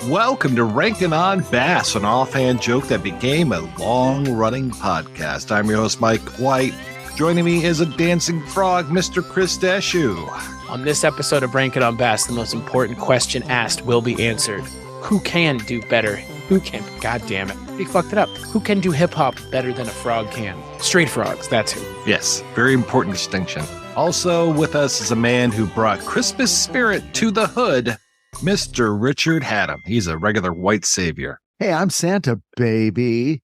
Welcome to Rankin on Bass, an offhand joke that became a long-running podcast. I'm your host, Mike White. Joining me is a dancing frog, Mr. Chris Dashew. On this episode of Rankin on Bass, the most important question asked will be answered. Who can do better? Who can? God damn it. He fucked it up. Who can do hip-hop better than a frog can? Straight frogs, that's who. Yes, very important distinction. Also with us is a man who brought Christmas spirit to the hood, Mr. Richard Haddam. He's a regular white savior. Hey, I'm Santa, baby.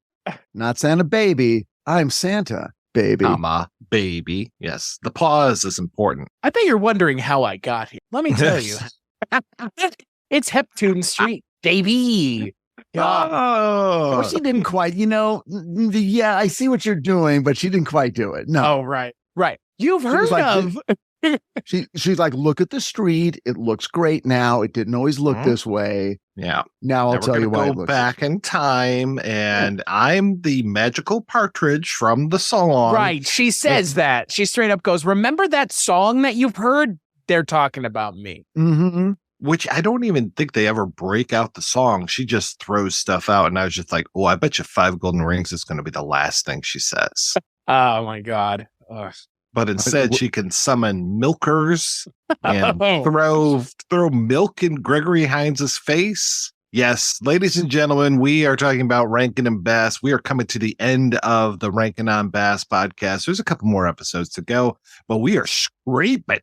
Not Santa, baby. I'm Santa, baby. Mama, baby. Yes, the pause is important. I bet you're wondering how I got here. Let me tell you. It's Heptune Street, baby. Oh, she didn't quite, yeah, I see what you're doing, but she didn't quite do it. No. Oh, right. You've heard of... She's like, look at the street. It looks great now. It didn't always look this way. Yeah. Now I'll tell you why. Go back in time, and I'm the magical partridge from the song. Right. She says that. She straight up goes, remember that song that you've heard? They're talking about me. Mm-hmm. Which I don't even think they ever break out the song. She just throws stuff out, and I was just like, oh, I bet you 5 golden rings is going to be the last thing she says. Oh, my God. Ugh. But instead, she can summon milkers and throw milk in Gregory Hines' face. Yes, ladies and gentlemen, we are talking about Rankin and Bass. We are coming to the end of the Rankin on Bass podcast. There's a couple more episodes to go, but we are scraping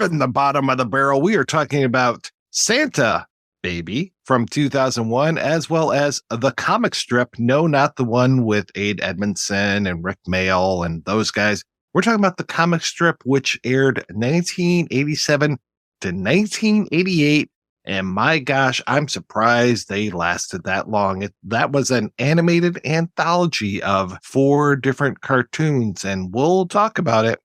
the bottom of the barrel. We are talking about Santa, Baby from 2001, as well as the comic strip. No, not the one with Ade Edmondson and Rick Mayall and those guys. We're talking about the comic strip, which aired 1987 to 1988. And my gosh, I'm surprised they lasted that long. That was an animated anthology of 4 different cartoons, and we'll talk about it.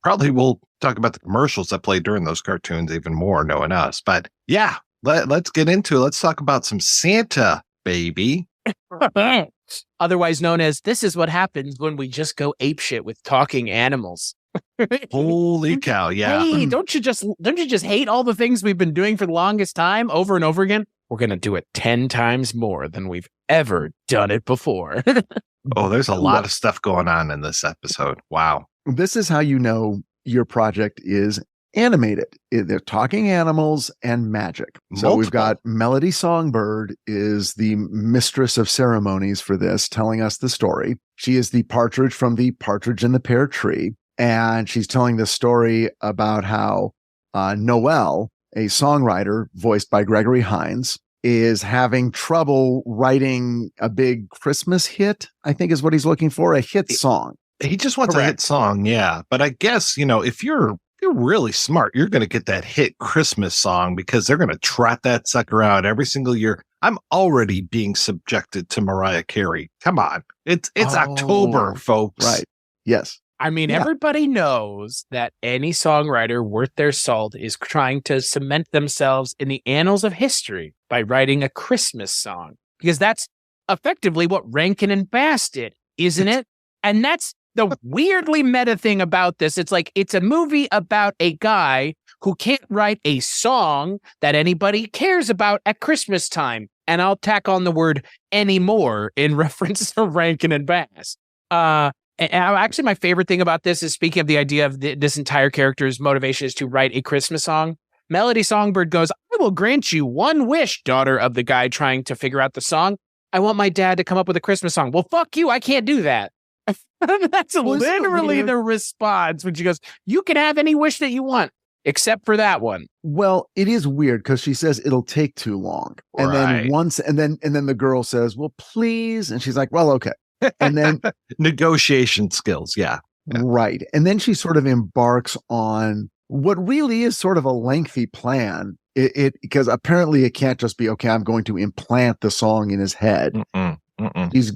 Probably we'll talk about the commercials that played during those cartoons even more, knowing us. But yeah, let's get into it. Let's talk about some Santa, baby. Otherwise known as, this is what happens when we just go apeshit with talking animals. Holy cow, yeah. Hey, don't you just hate all the things we've been doing for the longest time over and over again? We're going to do it 10 times more than we've ever done it before. Oh, there's a lot of stuff going on in this episode. Wow. This is how you know your project is animated. They're talking animals and magic. So we've got Melody Songbird is the mistress of ceremonies for this, telling us the story. She is the partridge from the Partridge in the Pear Tree. And she's telling the story about how Noel, a songwriter voiced by Gregory Hines, is having trouble writing a big Christmas hit, I think is what he's looking for, a hit song. He just wants a hit song, yeah. But I guess, if you're really smart, you're going to get that hit Christmas song because they're going to trot that sucker out every single year. I'm already being subjected to Mariah Carey. Come on. It's October, folks. Right. Yes. I mean, everybody knows that any songwriter worth their salt is trying to cement themselves in the annals of history by writing a Christmas song, because that's effectively what Rankin and Bass did, isn't it? And that's the weirdly meta thing about this. It's like, it's a movie about a guy who can't write a song that anybody cares about at Christmas time. And I'll tack on the word anymore in reference to Rankin and Bass. Actually, my favorite thing about this is, speaking of the idea of this entire character's motivation is to write a Christmas song, Melody Songbird goes, I will grant you one wish, daughter of the guy trying to figure out the song. I want my dad to come up with a Christmas song. Well, fuck you. I can't do that. That's literally the response when she goes, you can have any wish that you want, except for that one. Well, it is weird because she says it'll take too long. And then and then the girl says, well, please. And she's like, well, okay. And then negotiation skills. Yeah. Right. And then she sort of embarks on what really is sort of a lengthy plan. Because apparently it can't just be, okay, I'm going to implant the song in his head. He's,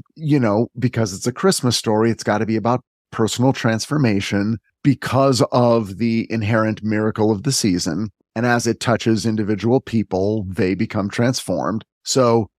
because it's a Christmas story, it's got to be about personal transformation because of the inherent miracle of the season. And as it touches individual people, they become transformed. So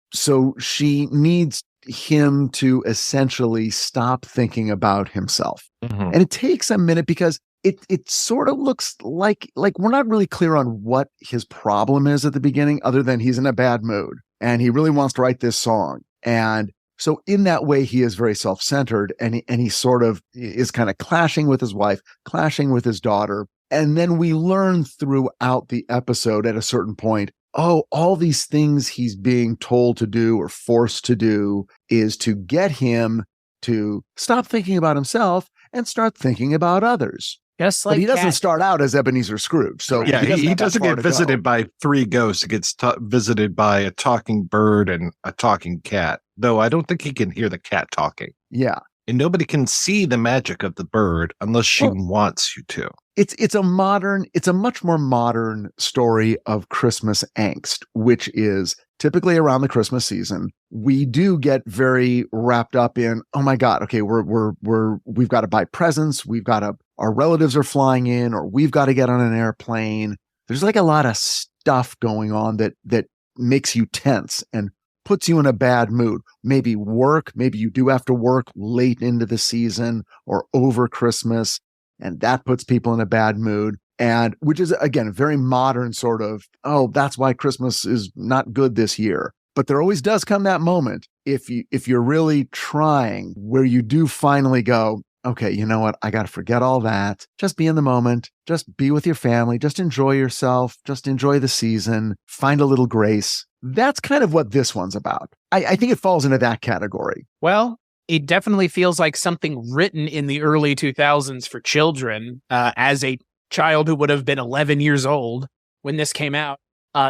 she needs him to essentially stop thinking about himself. And it takes a minute because it sort of looks like we're not really clear on what his problem is at the beginning, other than he's in a bad mood and he really wants to write this song. And so in that way, he is very self-centered, and he sort of is kind of clashing with his wife, clashing with his daughter. And then we learn throughout the episode at a certain point, oh, all these things he's being told to do or forced to do is to get him to stop thinking about himself and start thinking about others. Just like but he doesn't Kat. start out as Ebenezer Scrooge. So yeah, he doesn't get visited by 3 ghosts. He gets visited by a talking bird and a talking cat, though I don't think he can hear the cat talking. Yeah. And nobody can see the magic of the bird unless she wants you to. It's a much more modern story of Christmas angst, which is typically around the Christmas season. We do get very wrapped up in, oh my God, okay, we've got to buy presents, our relatives are flying in, or we've got to get on an airplane. There's like a lot of stuff going on that makes you tense and puts you in a bad mood. Maybe you do have to work late into the season or over Christmas, and that puts people in a bad mood. And which is, again, a very modern sort of, oh, that's why Christmas is not good this year. But there always does come that moment, if you're really trying, where you do finally go, okay, you know what? I got to forget all that. Just be in the moment. Just be with your family. Just enjoy yourself. Just enjoy the season. Find a little grace. That's kind of what this one's about. I think it falls into that category. Well, it definitely feels like something written in the early 2000s for children. As a child who would have been 11 years old when this came out,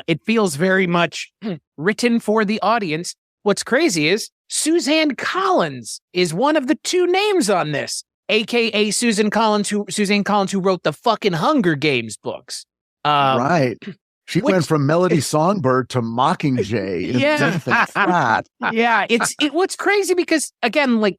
it feels very much written for the audience. What's crazy is Suzanne Collins is one of the 2 names on this, aka Suzanne Collins, who wrote the fucking Hunger Games books. Right. She went from Melody Songbird to Mockingjay. Yeah. Yeah. What's crazy because, again, like,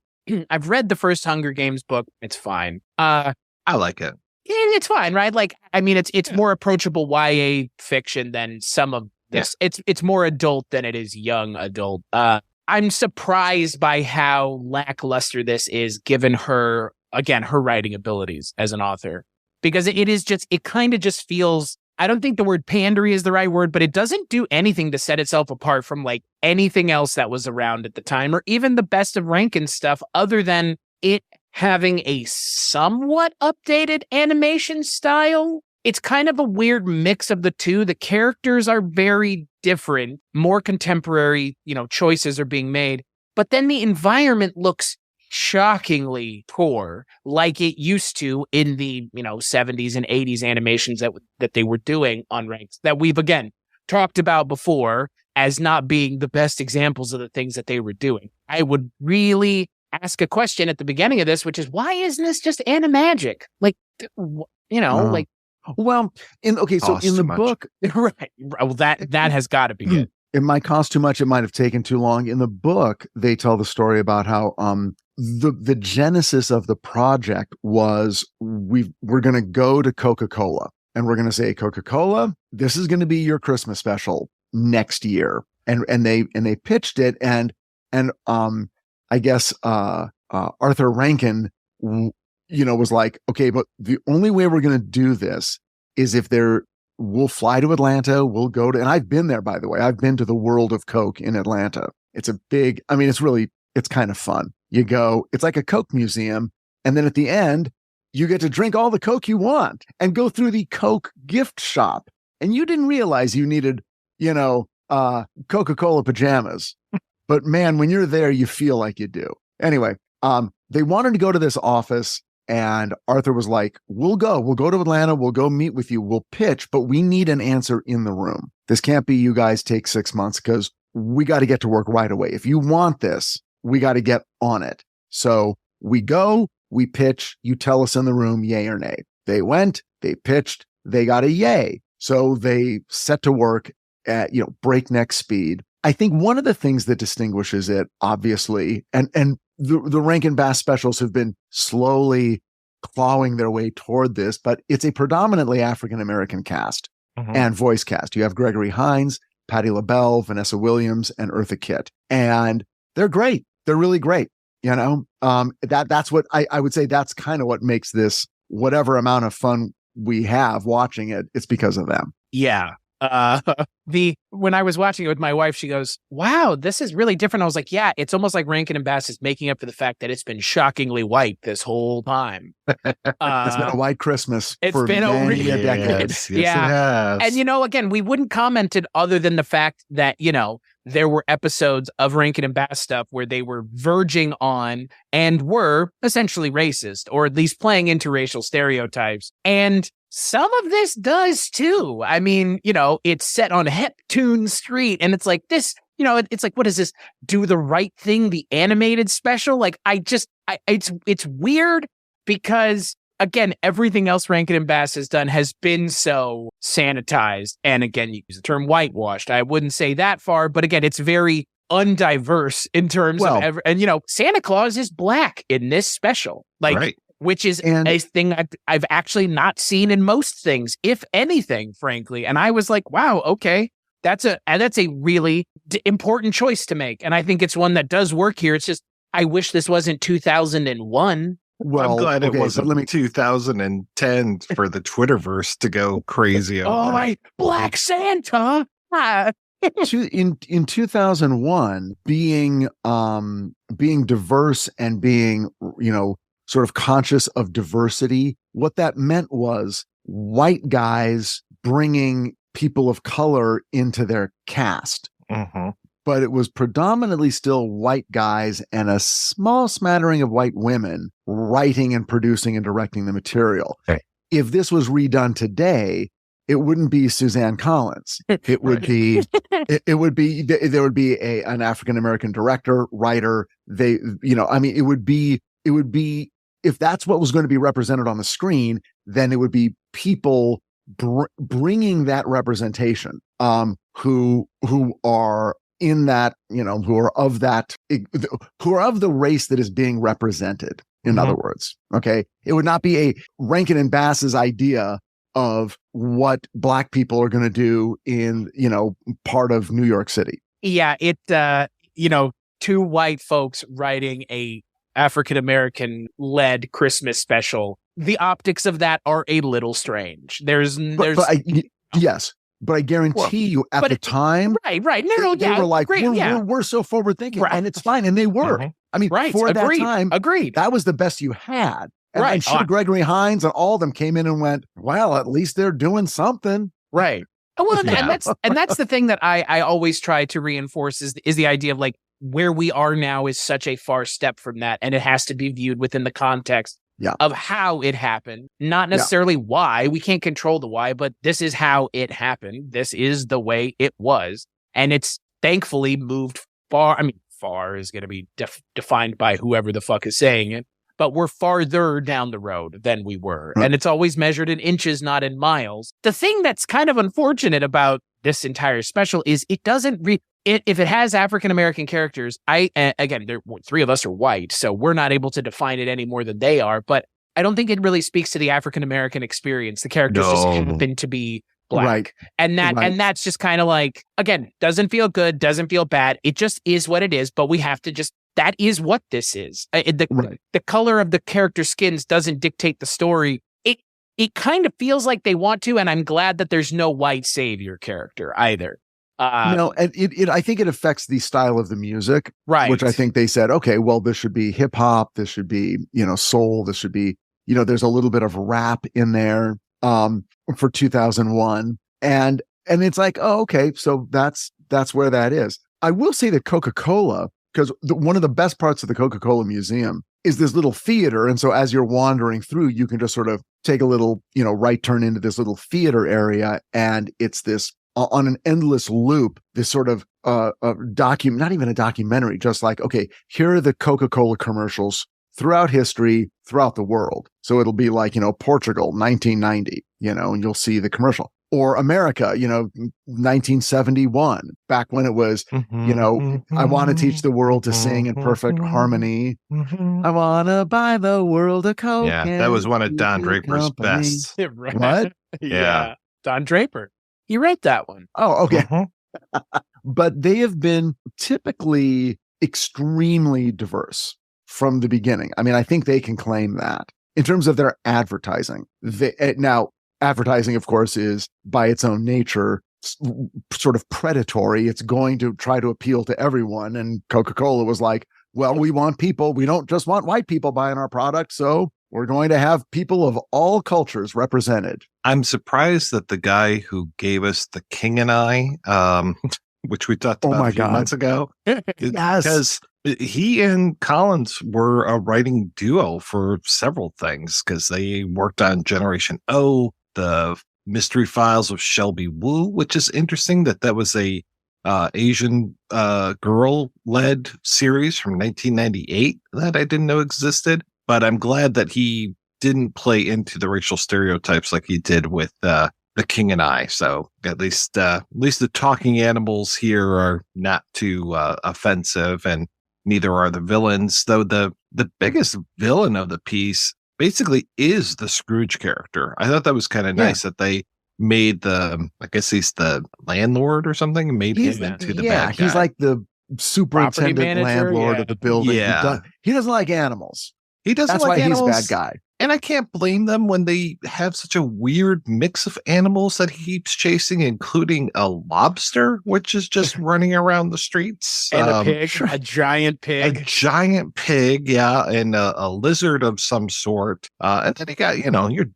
I've read the first Hunger Games book. It's fine. I like it. It's fine, right? Like, I mean, it's more approachable YA fiction than some of this. Yeah. It's more adult than it is young adult. I'm surprised by how lackluster this is, given her writing abilities as an author, because it kind of just feels, I don't think the word pandery is the right word, but it doesn't do anything to set itself apart from like anything else that was around at the time, or even the best of Rankin stuff, other than it having a somewhat updated animation style. It's kind of a weird mix of the two. The characters are very different, more contemporary, choices are being made, but then the environment looks shockingly poor, like it used to in the 70s and 80s animations that they were doing on Ranks, that we've again talked about before as not being the best examples of the things that they were doing. I would really ask a question at the beginning of this, which is, why isn't this just Animagic? Like, like. Well, in the book, right? Well, that has got to be it. It might cost too much. It might have taken too long. In the book, they tell the story about how the genesis of the project was we're going to go to Coca-Cola and we're going to say, Coca-Cola, this is going to be your Christmas special next year, and they pitched it, and I guess Arthur Rankin was like, okay, but the only way we're going to do this is if we'll fly to Atlanta, we'll go to, and I've been there, by the way, I've been to the World of Coke in Atlanta. It's it's kind of fun. You go, it's like a Coke museum. And then at the end, you get to drink all the Coke you want and go through the Coke gift shop. And you didn't realize you needed, Coca-Cola pajamas. But man, when you're there, you feel like you do. Anyway, they wanted to go to this office. And Arthur was like, we'll go to Atlanta. We'll go meet with you. We'll pitch, but we need an answer in the room. This can't be you guys take 6 months, because we got to get to work right away. If you want this, we got to get on it. So we go, we pitch, you tell us in the room, yay or nay. They went, they pitched, they got a yay. So they set to work at, breakneck speed. I think one of the things that distinguishes it, obviously, and the Rankin Bass specials have been slowly clawing their way toward this, but it's a predominantly African-American cast and voice cast. You have Gregory Hines, Patti LaBelle, Vanessa Williams, and Eartha Kitt. And they're great. They're really great. That's what I would say. That's kind of what makes this whatever amount of fun we have watching it, it's because of them. Yeah. When I was watching it with my wife, she goes, "Wow, this is really different." I was like, "Yeah, it's almost like Rankin and Bass is making up for the fact that it's been shockingly white this whole time." It's been a white Christmas. It's for been many a decade. Yes, Yeah. it has. And, you know, again, we wouldn't comment it other than the fact that, you know, there were episodes of Rankin and Bass stuff where they were verging on and were essentially racist, or at least playing into racial stereotypes. And some of this does too. I mean, you know, it's set on Heptune Street, and it's like this, you know, it's like, what is this? Do the Right Thing, the animated special? Like, it's weird because, again, everything else Rankin and Bass has done has been so sanitized. And again, you use the term whitewashed. I wouldn't say that far, but again, it's very undiverse in terms of, and you know, Santa Claus is black in this special. Like, right. Which is a thing I've actually not seen in most things, if anything, frankly. And I was like, wow, okay, that's a really important choice to make. And I think it's one that does work here. It's just, I wish this wasn't 2001. Well, I'm glad it wasn't 2010 for the Twitterverse to go crazy. My Black Santa. In 2001, being diverse and being, you know, sort of conscious of diversity, what that meant was white guys bringing people of color into their cast. Mm-hmm. But it was predominantly still white guys and a small smattering of white women writing and producing and directing the material. Okay. If this was redone today, it wouldn't be Suzanne Collins. It would be, there would be an African-American director, writer. It would be, if that's what was going to be represented on the screen, then it would be people bringing that representation, who are in that, you know, who are of the race that is being represented. In other words, okay, it would not be a Rankin and Bass's idea of what black people are going to do in, you know, part of New York City. Yeah, two white folks writing a African-American led Christmas special. The optics of that are a little strange. Yes. But I guarantee you at the time, right. They were like, we're so forward thinking, and it's fine. And they were. Mm-hmm. I mean, for that time, agreed. That was the best you had. And I'm sure Gregory Hines and all of them came in and went, well, at least they're doing something. Right. Well, and that's the thing that I always try to reinforce is the idea of like where we are now is such a far step from that, and it has to be viewed within the context of how it happened, not necessarily why. We can't control the why, but this is how it happened. This is the way it was, and it's thankfully moved far. I mean, far is going to be defined by whoever the fuck is saying it, but we're farther down the road than we were, and it's always measured in inches, not in miles. The thing that's kind of unfortunate about this entire special is it doesn't if it has African-American characters, again, three of us are white, so we're not able to define it any more than they are, but I don't think it really speaks to the African-American experience. The characters just happen to be black. Right. And that's just kind of like, again, doesn't feel good, doesn't feel bad. It just is what it is, but we have to that is what this is. The color of the character skins doesn't dictate the story. It kind of feels like they want to, and I'm glad that there's no white savior character either. No, and I think it affects the style of the music, right? Which I think they said, okay, well, this should be hip hop, this should be, you know, soul, this should be, you know, there's a little bit of rap in there, for 2001, and it's like, oh, okay, so that's where that is. I will say that Coca-Cola, because one of the best parts of the Coca-Cola Museum is this little theater, and so as you're wandering through, you can just sort of take a little, you know, right turn into this little theater area, and it's this. On an endless loop, this sort of not even a documentary, just like, okay, here are the Coca-Cola commercials throughout history, throughout the world. So it'll be like, you know, Portugal, 1990, you know, and you'll see the commercial. Or America, you know, 1971, back when it was, you know, I want to teach the world to sing in perfect harmony. I want to buy the world a Coke. Yeah, that was one of Don Draper's best. Right. What? Yeah. Don Draper. He wrote that one. Oh, okay. But they have been typically extremely diverse from the beginning. I mean, I think they can claim that. in terms of their advertising. Now, advertising, of course, is by its own nature sort of predatory. It's going to try to appeal to everyone. And Coca-Cola was like, well, we want people. We don't just want white people buying our product. So we're going to have people of all cultures represented. I'm surprised that the guy who gave us The King and I, which we talked about a few months ago, yes, because he and Collins were a writing duo for several things, because they worked on Generation O, the Mystery Files of Shelby Woo, which is interesting that was a Asian girl-led series from 1998 that I didn't know existed. But I'm glad that he didn't play into the racial stereotypes like he did with The King and I. So at least the talking animals here are not too offensive, and neither are the villains. Though the biggest villain of the piece basically is the Scrooge character. I thought that was kind of nice that they made I guess he's the landlord or something, made him into the bad guy. He's like the superintendent landlord of the building. Yeah. He doesn't like animals. He doesn't That's like why animals. He's a bad guy. And I can't blame them when they have such a weird mix of animals that he keeps chasing, including a lobster, which is just running around the streets. And a pig, a giant pig. A giant pig, yeah, and a lizard of some sort. And then you got,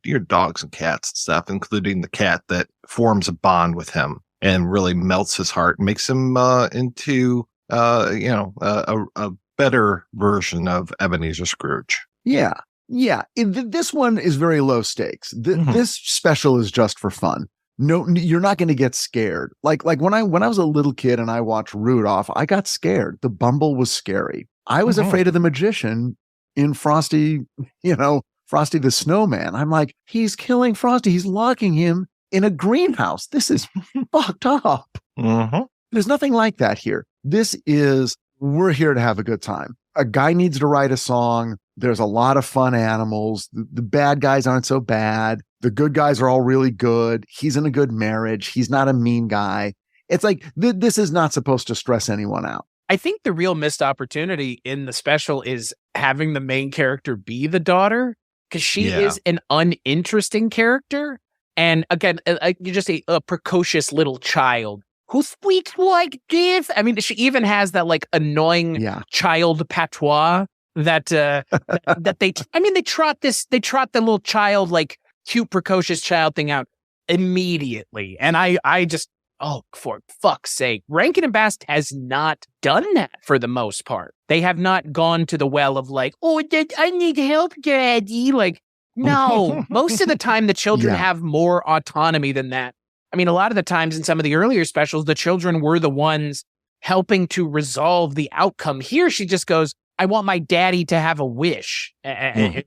your dogs and cats and stuff, including the cat that forms a bond with him and really melts his heart and makes him into, a better version of Ebenezer Scrooge. Yeah. Yeah. This one is very low stakes. This special is just for fun. No, you're not going to get scared. Like when I was a little kid and I watched Rudolph, I got scared. The Bumble was scary. I was afraid of the magician in Frosty, Frosty the Snowman. I'm like, he's killing Frosty. He's locking him in a greenhouse. This is fucked up. There's nothing like that here. We're here to have a good time. A guy needs to write a song. There's a lot of fun animals. The bad guys aren't so bad. The good guys are all really good. He's in a good marriage. He's not a mean guy. It's like, this is not supposed to stress anyone out. I think the real missed opportunity in the special is having the main character be the daughter, because she is an uninteresting character. And again, you're just a precocious little child who speaks like this. I mean, she even has that like annoying child patois that they trot the little child, like cute precocious child thing out immedately. And I just, for fuck's sake, Rankin and Bass has not done that for the most part. They have not gone to the well of like, I need help, Daddy. Like, no, most of the time the children have more autonomy than that. I mean, a lot of the times in some of the earlier specials, the children were the ones helping to resolve the outcome. Here, she just goes, I want my daddy to have a wish. And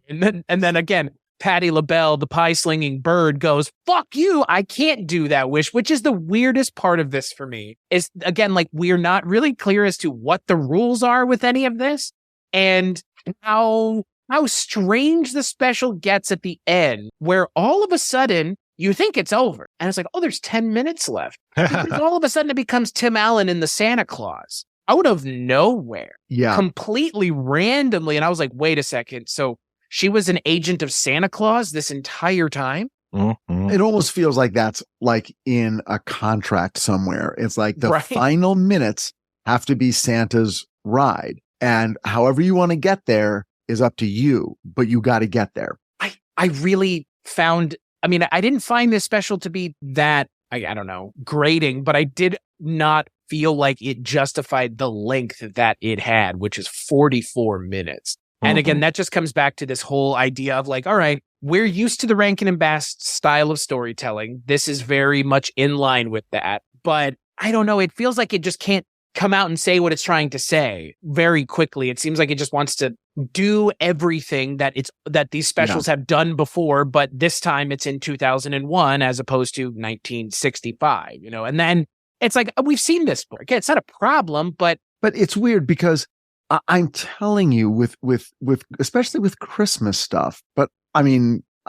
then again, Patti Labelle, the pie-slinging bird, goes, fuck you, I can't do that wish, which is the weirdest part of this for me. Is, again, like, we're not really clear as to what the rules are with any of this, and how strange the special gets at the end, where all of a sudden, you think it's over. And it's like, there's 10 minutes left. All of a sudden, it becomes Tim Allen in the Santa Claus. Out of nowhere. Yeah. Completely randomly. And I was like, wait a second. So she was an agent of Santa Claus this entire time? It almost feels like that's like in a contract somewhere. It's like the final minutes have to be Santa's ride. And however you want to get there is up to you, but you got to get there. I really found, I didn't find this special to be that, I don't know, grating, but I did not feel like it justified the length that it had, which is 44 minutes. And again, that just comes back to this whole idea of like, all right, we're used to the Rankin and Bass style of storytelling. This is very much in line with that. But I don't know, it feels like it just can't come out and say what it's trying to say very quickly. It seems like it just wants to do everything that these specials have done before, but this time it's in 2001 as opposed to 1965, and then it's like, we've seen this before. Again, it's not a problem, but it's weird because I'm telling you with especially with Christmas stuff, but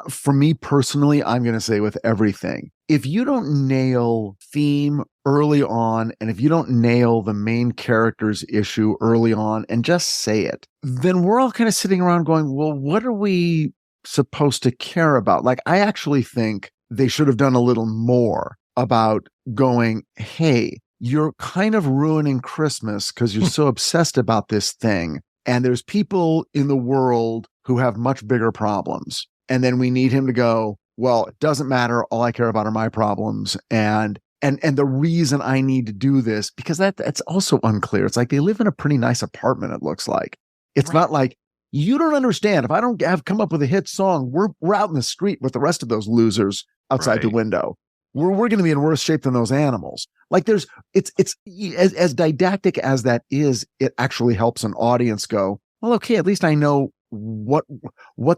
for me personally, I'm going to say with everything, if you don't nail theme early on, and if you don't nail the main character's issue early on and just say it, then we're all kind of sitting around going, well, what are we supposed to care about? Like, I actually think they should have done a little more about going, hey, you're kind of ruining Christmas because you're so obsessed about this thing. And there's people in the world who have much bigger problems. And then we need him to go, well, it doesn't matter. All I care about are my problems. And the reason I need to do this, because that's also unclear. It's like they live in a pretty nice apartment, it looks like. It's not like, you don't understand. If I don't have come up with a hit song, we're out in the street with the rest of those losers outside the window. We're going to be in worse shape than those animals. Like it's as didactic as that is, it actually helps an audience go, well, okay, at least I know what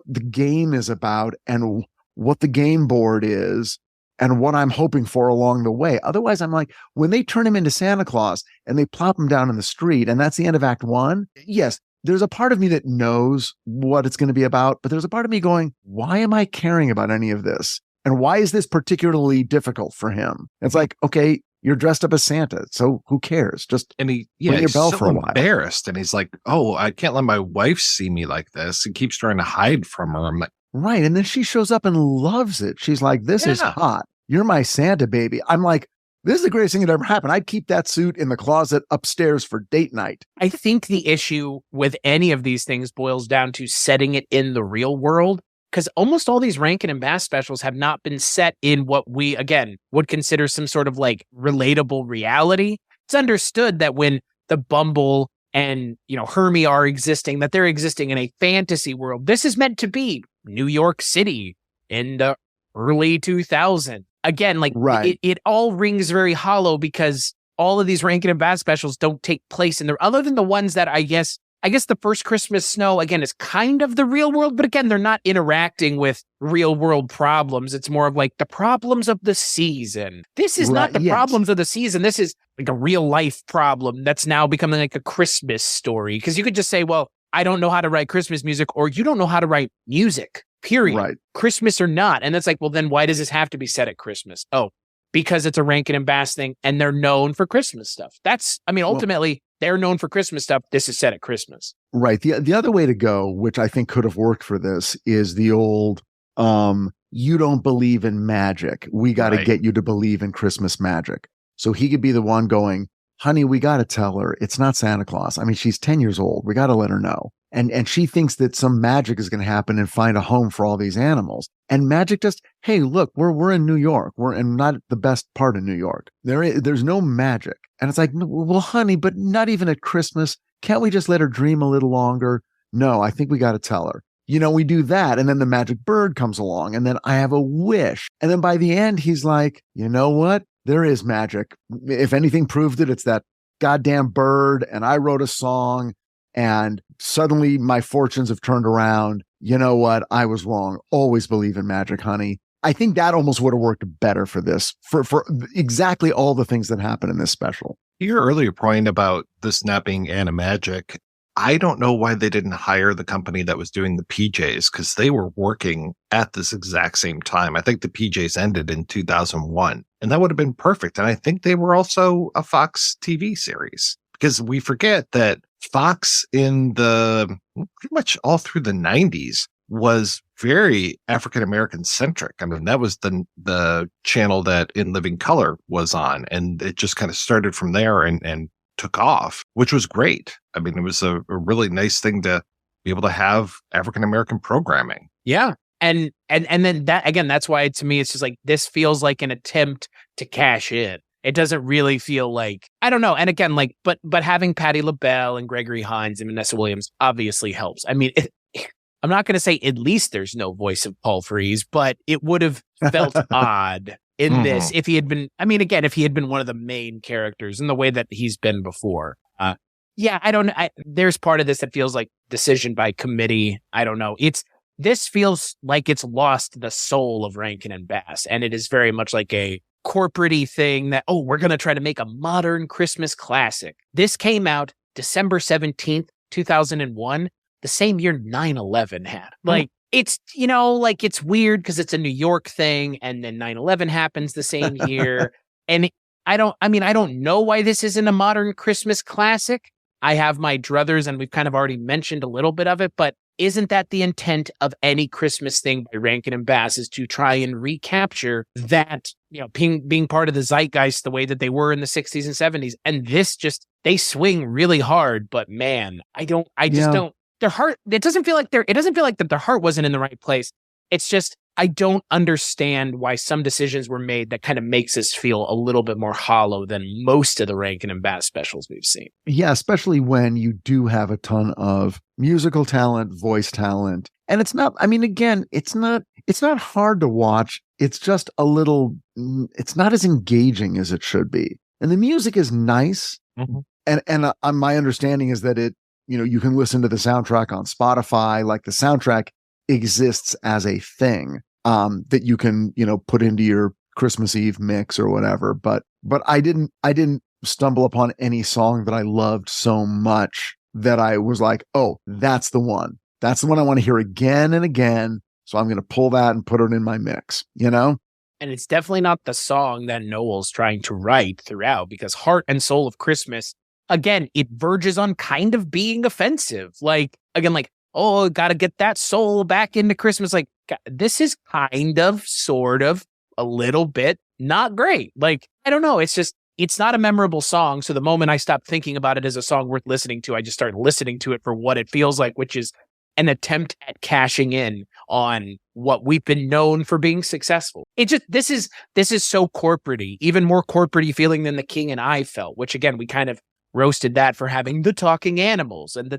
the game is about and what the game board is and what I'm hoping for along the way. Otherwise, I'm like, when they turn him into Santa Claus and they plop him down in the street and that's the end of Act 1, yes, there's a part of me that knows what it's going to be about, but there's a part of me going, why am I caring about any of this? And why is this particularly difficult for him? It's like, okay, you're dressed up as Santa, so who cares? Just ring your bell for a while. Embarrassed, and he's like, "Oh, I can't let my wife see me like this." He keeps trying to hide from her. I'm like, right, and then she shows up and loves it. She's like, "This is hot. You're my Santa baby." I'm like, this is the greatest thing that ever happened. I'd keep that suit in the closet upstairs for date night. I think the issue with any of these things boils down to setting it in the real world. Because almost all these Rankin and Bass specials have not been set in what we, again, would consider some sort of like relatable reality. It's understood that when the Bumble and, Hermie are existing, that they're existing in a fantasy world. This is meant to be New York City in the early 2000s. Again, like it all rings very hollow because all of these Rankin and Bass specials don't take place in there, other than the ones that I guess the first Christmas Snow, again, is kind of the real world, but again, they're not interacting with real world problems. It's more of like the problems of the season. This is not the problems of the season. This is like a real life problem that's now becoming like a Christmas story. Because you could just say, well, I don't know how to write Christmas music, or you don't know how to write music, period. Right. Christmas or not. And it's like, well, then why does this have to be set at Christmas? Oh, because it's a Rankin and Bass thing and they're known for Christmas stuff. Ultimately, they're known for Christmas stuff. This is set at Christmas. Right. The other way to go, which I think could have worked for this, is the old, you don't believe in magic. We got to get you to believe in Christmas magic. So he could be the one going, honey, we got to tell her it's not Santa Claus. I mean, she's 10 years old. We got to let her know. And she thinks that some magic is going to happen and find a home for all these animals. And magic just, hey, look, we're in New York. We're in not the best part of New York. There's no magic. And it's like, well, honey, but not even at Christmas. Can't we just let her dream a little longer? No, I think we got to tell her. We do that. And then the magic bird comes along. And then I have a wish. And then by the end, he's like, you know what? There is magic. If anything proved it, it's that goddamn bird. And I wrote a song. And suddenly my fortunes have turned around. You know what? I was wrong. Always believe in magic, honey. I think that almost would have worked better for this, for exactly all the things that happen in this special. Your earlier point about this not being animagic, I don't know why they didn't hire the company that was doing the PJs, because they were working at this exact same time. I think the PJs ended in 2001, and that would have been perfect. And I think they were also a Fox TV series, because we forget that Fox in the pretty much all through the 90s was very African-American centric. I mean, that was the channel that In Living Color was on, and it just kind of started from there and took off, which was great. I mean, it was a really nice thing to be able to have African-American programming. Yeah. And then that, again, that's why to me, it's just like, this feels like an attempt to cash in. It doesn't really feel like, I don't know. And again, like, but having Patti LaBelle and Gregory Hines and Vanessa Williams obviously helps. I mean, I'm not going to say at least there's no voice of Paul Frees, but it would have felt odd in this if he had been, if he had been one of the main characters in the way that he's been before. There's part of this that feels like decision by committee. I don't know. This feels like it's lost the soul of Rankin and Bass. And it is very much like a corporate-y thing that, we're going to try to make a modern Christmas classic. This came out December 17th, 2001, the same year 9/11 had. Like, it's, it's weird because it's a New York thing, and then 9/11 happens the same year. And I don't know why this isn't a modern Christmas classic. I have my druthers, and we've kind of already mentioned a little bit of it, but isn't that the intent of any Christmas thing by Rankin and Bass, is to try and recapture that, being part of the zeitgeist the way that they were in the 60s and 70s. And this just, they swing really hard, but man, their heart, it doesn't feel like that their heart wasn't in the right place. It's just, I don't understand why some decisions were made that kind of makes us feel a little bit more hollow than most of the Rankin and Bass specials we've seen. Yeah, especially when you do have a ton of musical talent, voice talent. And it's not, I mean, again, it's not hard to watch. It's just it's not as engaging as it should be. And the music is nice. Mm-hmm. And my understanding is that you can listen to the soundtrack on Spotify. Like, the soundtrack exists as a thing that you can put into your Christmas Eve mix or whatever, but I didn't stumble upon any song that I loved so much that I was like, oh, that's the one I want to hear again and again, so I'm going to pull that and put it in my mix. And it's definitely not the song that Noel's trying to write throughout, because Heart and Soul of Christmas, again, it verges on kind of being offensive. Like, again, like, oh, got to get that soul back into Christmas. Like, this is kind of, sort of, a little bit not great. Like, I don't know. It's just, it's not a memorable song. So the moment I stopped thinking about it as a song worth listening to, I just started listening to it for what it feels like, which is an attempt at cashing in on what we've been known for being successful. It just, this is so corporate-y, even more corporate-y feeling than The King and I felt, which again, we kind of roasted that for having the talking animals and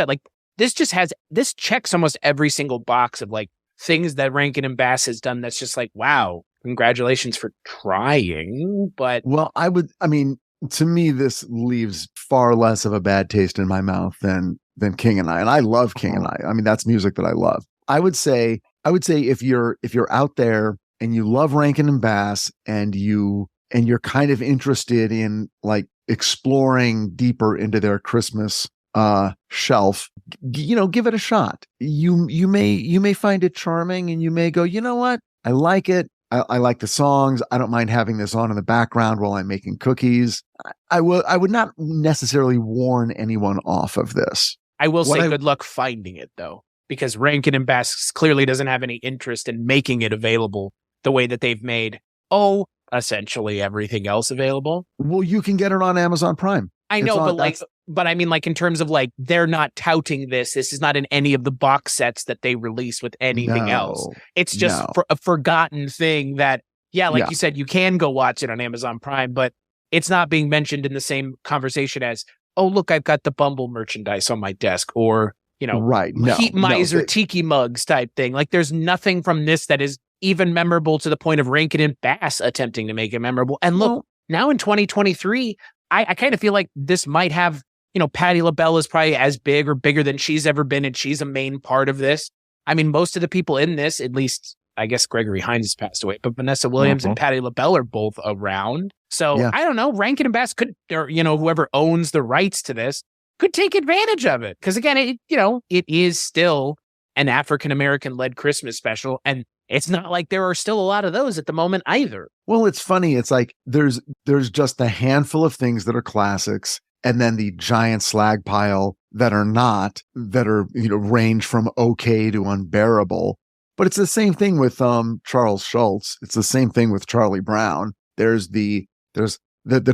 like, this checks almost every single box of like things that Rankin and Bass has done. That's just like, wow, congratulations for trying. But to me, this leaves far less of a bad taste in my mouth than King and I. And I love King and I. I mean, that's music that I love. I would say if you're out there and you love Rankin and Bass and you're kind of interested in like exploring deeper into their Christmas shelf, give it a shot. You may find it charming, and you may go, you know what? I like it. I like the songs. I don't mind having this on in the background while I'm making cookies. I would not necessarily warn anyone off of this. I will say good luck finding it, though, because Rankin and Bass clearly doesn't have any interest in making it available the way that they've made, essentially everything else available. Well, you can get it on Amazon Prime. I know, but I mean, like, in terms of like, they're not touting this. This is not in any of the box sets that they release with anything else. It's just a forgotten thing that, you said, you can go watch it on Amazon Prime, but it's not being mentioned in the same conversation as, oh, look, I've got the Bumble merchandise on my desk, or, Heat Miser tiki mugs type thing. Like, there's nothing from this that is even memorable to the point of Rankin and Bass attempting to make it memorable. And look, now in 2023, I kind of feel like this might have, Patti Labelle is probably as big or bigger than she's ever been, and she's a main part of this. I mean, most of the people in this, at least, I guess Gregory Hines has passed away, but Vanessa Williams and Patti Labelle are both around. So I don't know, Rankin and Bass could, or, whoever owns the rights to this could take advantage of it. Because again, it is still an African-American led Christmas special, and it's not like there are still a lot of those at the moment either. Well, it's funny. It's like there's just a handful of things that are classics, and then the giant slag pile that are not, that are, range from okay to unbearable. But it's the same thing with Charles Schulz. It's the same thing with Charlie Brown. There's the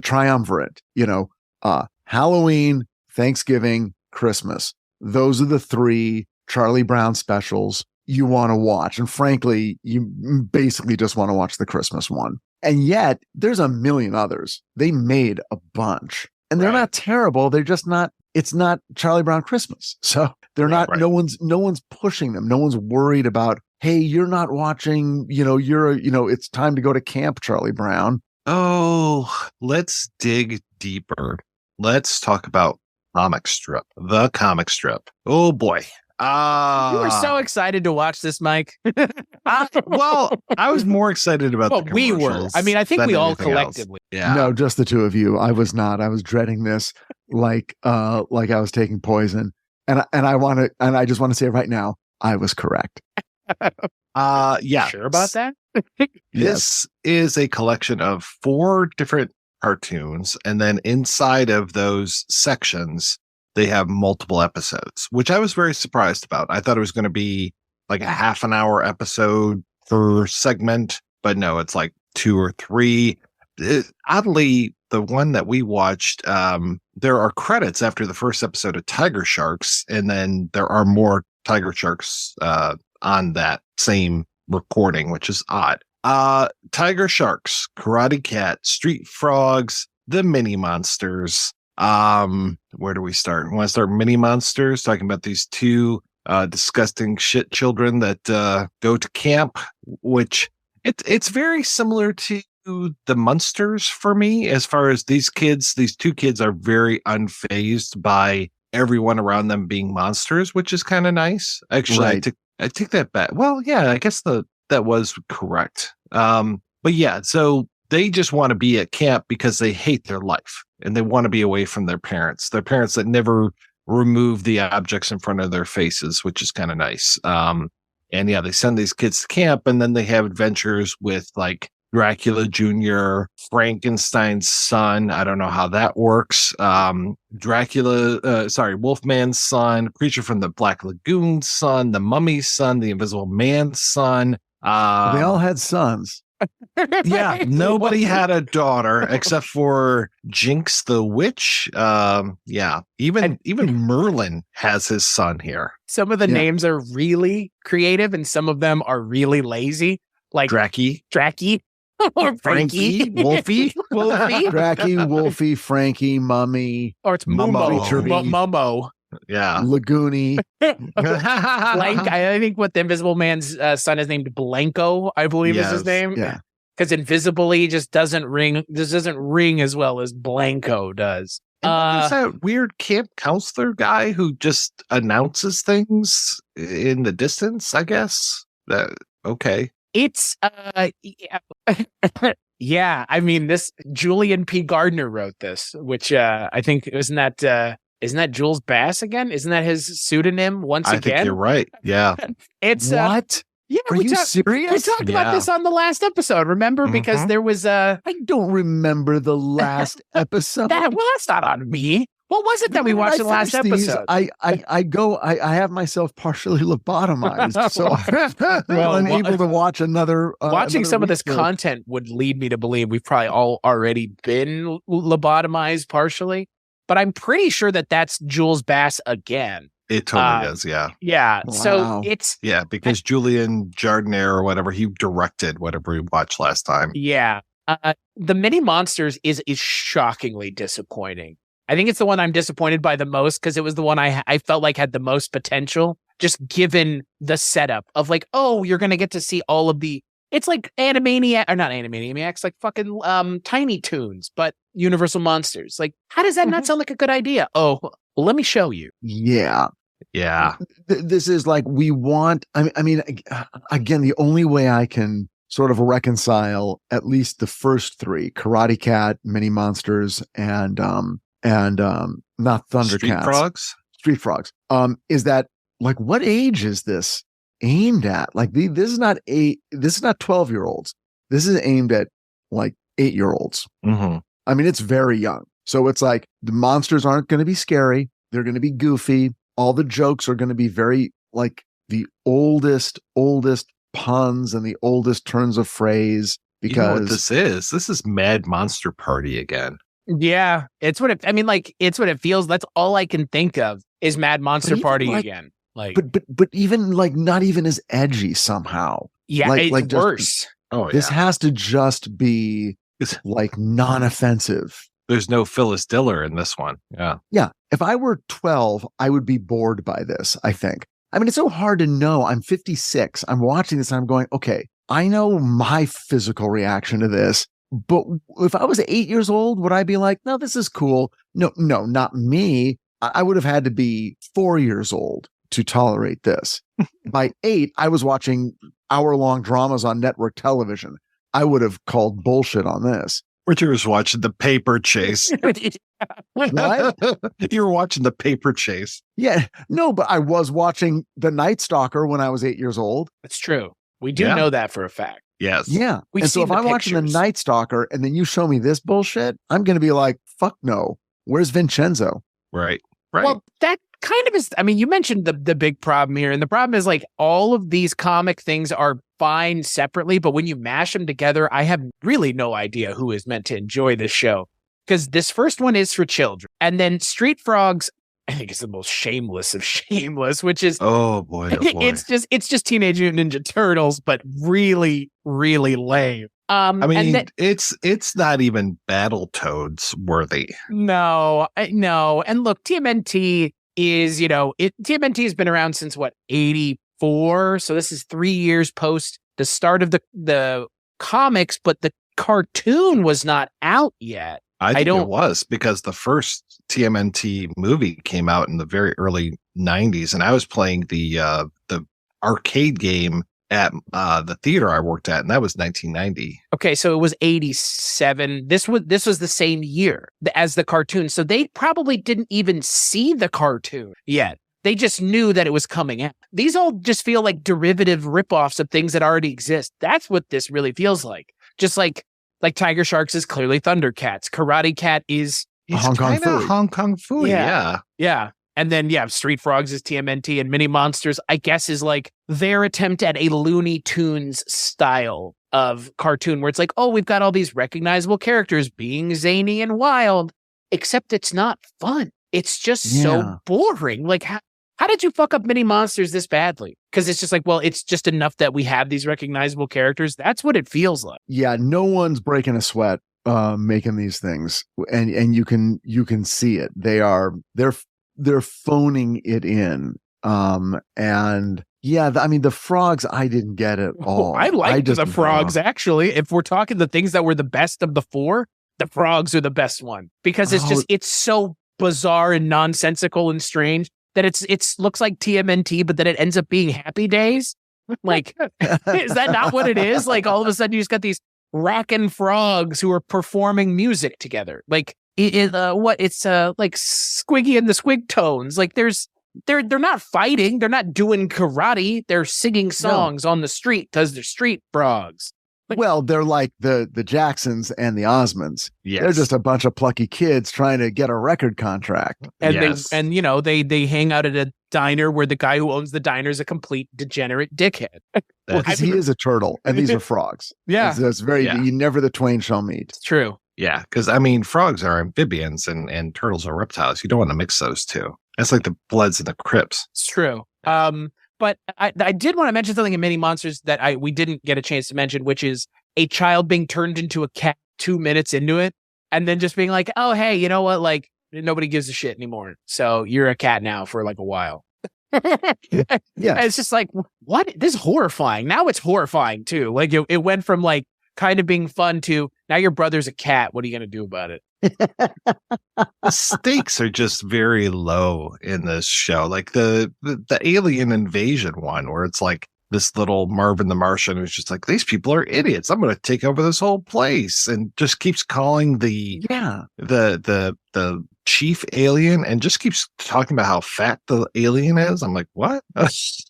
triumvirate, Halloween, Thanksgiving, Christmas. Those are the three Charlie Brown specials you want to watch. And frankly, you basically just want to watch the Christmas one. And yet there's a million others. They made a bunch, and they're not terrible. They're just not, it's not Charlie Brown Christmas. So they're not, no one's pushing them. No one's worried about, hey, you're not watching, it's time to go to camp, Charlie Brown. Oh, let's dig deeper. Let's talk about the comic strip. Oh boy. You were so excited to watch this, Mike. Well, I was more excited about the commercials. We were. I mean, I think we all collectively. Yeah. No, just the two of you. I was not. I was dreading this like I was taking poison. And I just want to say right now, I was correct. Yeah. Sure about that? This is a collection of 4 different cartoons, and then inside of those sections they have multiple episodes, which I was very surprised about. I thought it was going to be like a half an hour episode per segment, but no, it's like 2 or 3. Oddly, the one that we watched, there are credits after the first episode of TigerSharks, and then there are more TigerSharks on that same recording, which is odd. TigerSharks, Karate Cat, Street Frogs, the Mini Monsters. Where do we start? Want to start Mini Monsters, talking about these 2 disgusting shit children that go to camp, which it's very similar to the Munsters for me, as far as these 2 kids are very unfazed by everyone around them being monsters, which is kind of nice. Actually, right. I take that back. Well, yeah, I guess that was correct. But yeah, so they just want to be at camp because they hate their life and they want to be away from their parents that never remove the objects in front of their faces, which is kind of nice. And yeah, they send these kids to camp, and then they have adventures with like Dracula Jr., Frankenstein's son. I don't know how that works. Wolfman's son, Creature from the Black Lagoon's son, the Mummy's son, the Invisible Man's son. They all had sons. Yeah, nobody had a daughter except for Jinx the Witch. Yeah, even Merlin has his son here. Some of the names are really creative, and some of them are really lazy. Like Dracky, or Frankie, Wolfie, Dracky, Wolfie, Frankie, Mummy, or it's Mumbo. Yeah, Lagoony. Blank. I think what the Invisible Man's son is named Blanco, I believe is his name. Yeah, because Invisibly just doesn't ring. This doesn't ring as well as Blanco does. There's that weird camp counselor guy who just announces things in the distance, I guess. Okay. It's yeah. I mean, this Julian P. Gardner wrote this, which I think isn't that Jules Bass again? Isn't that his pseudonym once again? I think you're right. Yeah. It's what? Yeah, are you serious? We talked about this on the last episode. Remember, because there was I don't remember the last episode. That's not on me. What was it that we watched in the last episode? I have myself partially lobotomized, so I'm unable to watch another. Watching another some of this week. content would lead me to believe we've probably all already been lobotomized partially, but I'm pretty sure that that's Jules Bass again. It totally is, yeah. Yeah, wow. So it's... Yeah, because Julian Jardinier or whatever, he directed whatever we watched last time. Yeah. The Mini Monsters is shockingly disappointing. I think it's the one I'm disappointed by the most because it was the one I felt like had the most potential, just given the setup of like, oh, you're going to get to see all of the... It's like Animaniacs, or not Animaniacs, like fucking Tiny Toons, but Universal Monsters. Like, how does that not sound like a good idea? Oh, well, let me show you. Yeah. Yeah. This is like we want. I mean, again, the only way I can sort of reconcile at least the first 3: Karate Cat, Mini Monsters, and not Thundercats, Street Frogs. Is that like what age is this aimed at? Like this is not 12-year-olds. This is aimed at like 8-year-olds. Mm-hmm. I mean, it's very young. So it's like the monsters aren't going to be scary. They're going to be goofy. All the jokes are going to be very like the oldest puns and the oldest turns of phrase. Because you know what this is? This is Mad Monster Party again. Yeah, it's what it's what it feels. That's all I can think of is Mad Monster Party again. Like, but even like not even as edgy somehow. Yeah, it's worse. This has to just be like non-offensive. There's no Phyllis Diller in this one. Yeah. Yeah. If I were 12, I would be bored by this, I think. I mean, it's so hard to know. I'm 56. I'm watching this and I'm going, okay, I know my physical reaction to this, but if I was 8 years old, would I be like, no, this is cool? No, not me. I would have had to be 4 years old to tolerate this. By 8, I was watching hour-long dramas on network television. I would have called bullshit on this. Richard was watching The Paper Chase. What? You were watching The Paper Chase. Yeah. No, but I was watching The Night Stalker when I was 8 years old. That's true. We do know that for a fact. Yes. Yeah. And so if I'm watching The Night Stalker and then you show me this bullshit, I'm going to be like, fuck no. Where's Vincenzo? Right. Right. Well, that kind of is, I mean, you mentioned the big problem here. And the problem is like all of these comic things are fine separately, but when you mash them together, I have really no idea who is meant to enjoy this show. Because this first one is for children. And then Street Frogs, I think is the most shameless of shameless, which is oh boy. it's just Teenage Mutant Ninja Turtles, but really, really lame. I mean, it's not even Battletoads worthy. No. And look, TMNT is, TMNT has been around since what, 84? So this is 3 years post the start of the comics, but the cartoon was not out yet. I think it was because the first TMNT movie came out in the very early 90s, and I was playing the arcade game at the theater I worked at, and that was 1990. Okay, so it was 87. This was the same year as the cartoon, so they probably didn't even see the cartoon yet. They just knew that it was coming out. These all just feel like derivative ripoffs of things that already exist. That's what this really feels like. Just like TigerSharks is clearly Thundercats. Karate Cat is Hong Kong Phooey. Yeah. And then, Street Frogs is TMNT, and Mini Monsters, I guess, is like their attempt at a Looney Tunes style of cartoon where it's like, oh, we've got all these recognizable characters being zany and wild, except it's not fun. It's just so boring. Like, how did you fuck up Mini Monsters this badly? Because it's just like, well, it's just enough that we have these recognizable characters. That's what it feels like. Yeah, no one's breaking a sweat making these things, and you can see it. They're phoning it in. And yeah, the frogs, I didn't get it all. I liked the frogs, actually. If we're talking the things that were the best of the four, the frogs are the best one because it's so bizarre and nonsensical and strange that it's looks like TMNT, but then it ends up being Happy Days. Like, is that not what it is? Like, all of a sudden you just got these Rankin frogs who are performing music together. Like, it's like Squiggy and the Squigtones. Like, they're not fighting, they're not doing karate, they're singing songs on the street because they're street frogs. Like, well, they're like the Jacksons and the Osmonds. Yes. They're just a bunch of plucky kids trying to get a record contract. And they hang out at a diner where the guy who owns the diner is a complete degenerate dickhead. Well, because he is a turtle and these are frogs. Yeah. That's very, you never the twain shall meet. It's true. Yeah, because frogs are amphibians and turtles are reptiles. You don't want to mix those two. That's like the Bloods and the Crips. It's true. But I did want to mention something in Mini Monsters that we didn't get a chance to mention, which is a child being turned into a cat 2 minutes into it, and then just being like, oh, hey, you know what? Like, nobody gives a shit anymore. So you're a cat now for like a while. Yeah. It's just like, what? This is horrifying. Now it's horrifying too. Like it went from like kind of being fun to now your brother's a cat. What are you going to do about it? The stakes are just very low in this show. Like the alien invasion one, where it's like this little Marvin the Martian who's just like, these people are idiots. I'm going to take over this whole place, and just keeps calling the chief alien and just keeps talking about how fat the alien is. I'm like, what? It's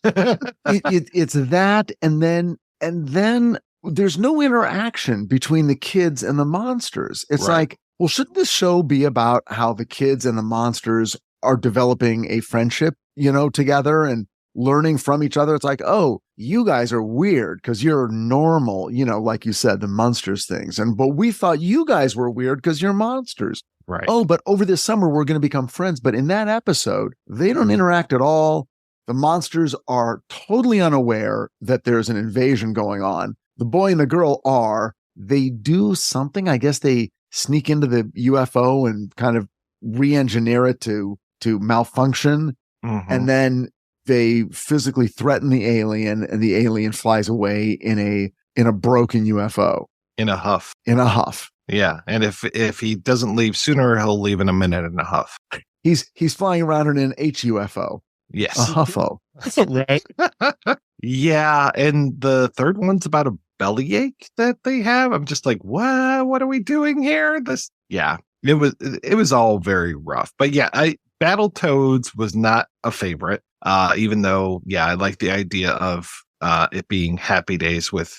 that, and then there's no interaction between the kids and the monsters. It's like, well, shouldn't this show be about how the kids and the monsters are developing a friendship, together and learning from each other? It's like, oh, you guys are weird because you're normal, like you said, the monsters things. But we thought you guys were weird because you're monsters. Right. Oh, but over this summer, we're going to become friends. But in that episode, they don't interact at all. The monsters are totally unaware that there's an invasion going on. The boy and the girl they do something. I guess they sneak into the UFO and kind of re-engineer it to malfunction. Mm-hmm. And then they physically threaten the alien, and the alien flies away in a broken UFO. In a huff. Yeah. And if he doesn't leave sooner, he'll leave in a minute and a huff. He's flying around in an HUFO. Yes. A huffo. Right. Yeah. And the third one's about a bellyache that they have. I'm just like, what are we doing here? It was all very rough. But yeah, Battletoads was not a favorite. Even though, I like the idea of it being Happy Days with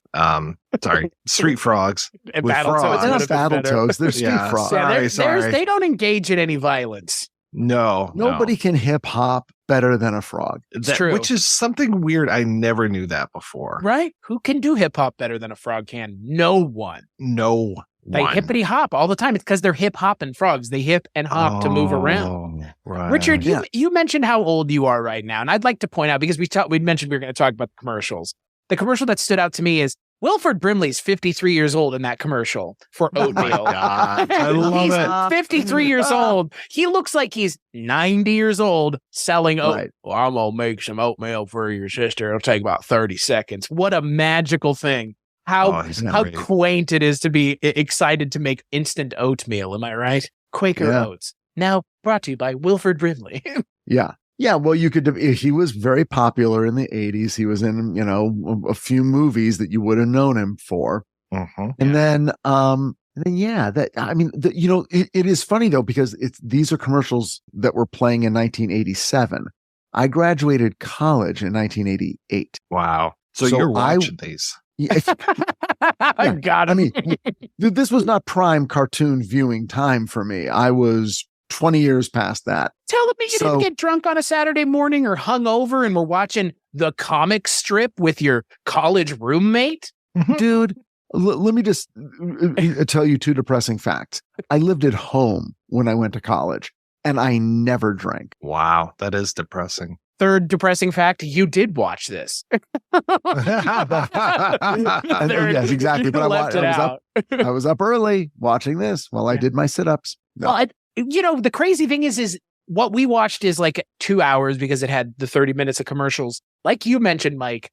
street frogs. And Battletoads. They're not Battletoads, they're street frogs. Sorry. They don't engage in any violence. No, Nobody can hip hop better than a frog. It's true. Which is something weird. I never knew that before. Right? Who can do hip hop better than a frog can? No one. No They one. hippity hop all the time. It's because they're hip hopping frogs. They hip and hop to move around. Right. Richard, you mentioned how old you are right now, and I'd like to point out, because we mentioned we were going to talk about the commercials. The commercial that stood out to me is Wilford Brimley's 53 years old in that commercial for oatmeal. God, I love He's 53 years old. He looks like he's 90 years old selling oatmeal. Right. Well, I'm going to make some oatmeal for your sister. It'll take about 30 seconds. What a magical thing. How quaint it is to be excited to make instant oatmeal. Am I right? Quaker Oats. Now brought to you by Wilford Brimley. Yeah. Yeah, well, he was very popular in the 80s. He was in, a few movies that you would have known him for. Mm-hmm. And then, it is funny though, because these are commercials that were playing in 1987. I graduated college in 1988. Wow. So you're watching these. Yeah, I got it. I mean, this was not prime cartoon viewing time for me. I was 20 years past that. Telling me you didn't get drunk on a Saturday morning or hungover and were watching the comic strip with your college roommate? Dude, let me just tell you two depressing facts. I lived at home when I went to college, and I never drank. Wow, that is depressing. Third depressing fact, you did watch this. Yes, exactly. But I was up early watching this while I did my sit-ups. No. Well, the crazy thing is what we watched is like 2 hours because it had the 30 minutes of commercials. Like you mentioned, Mike,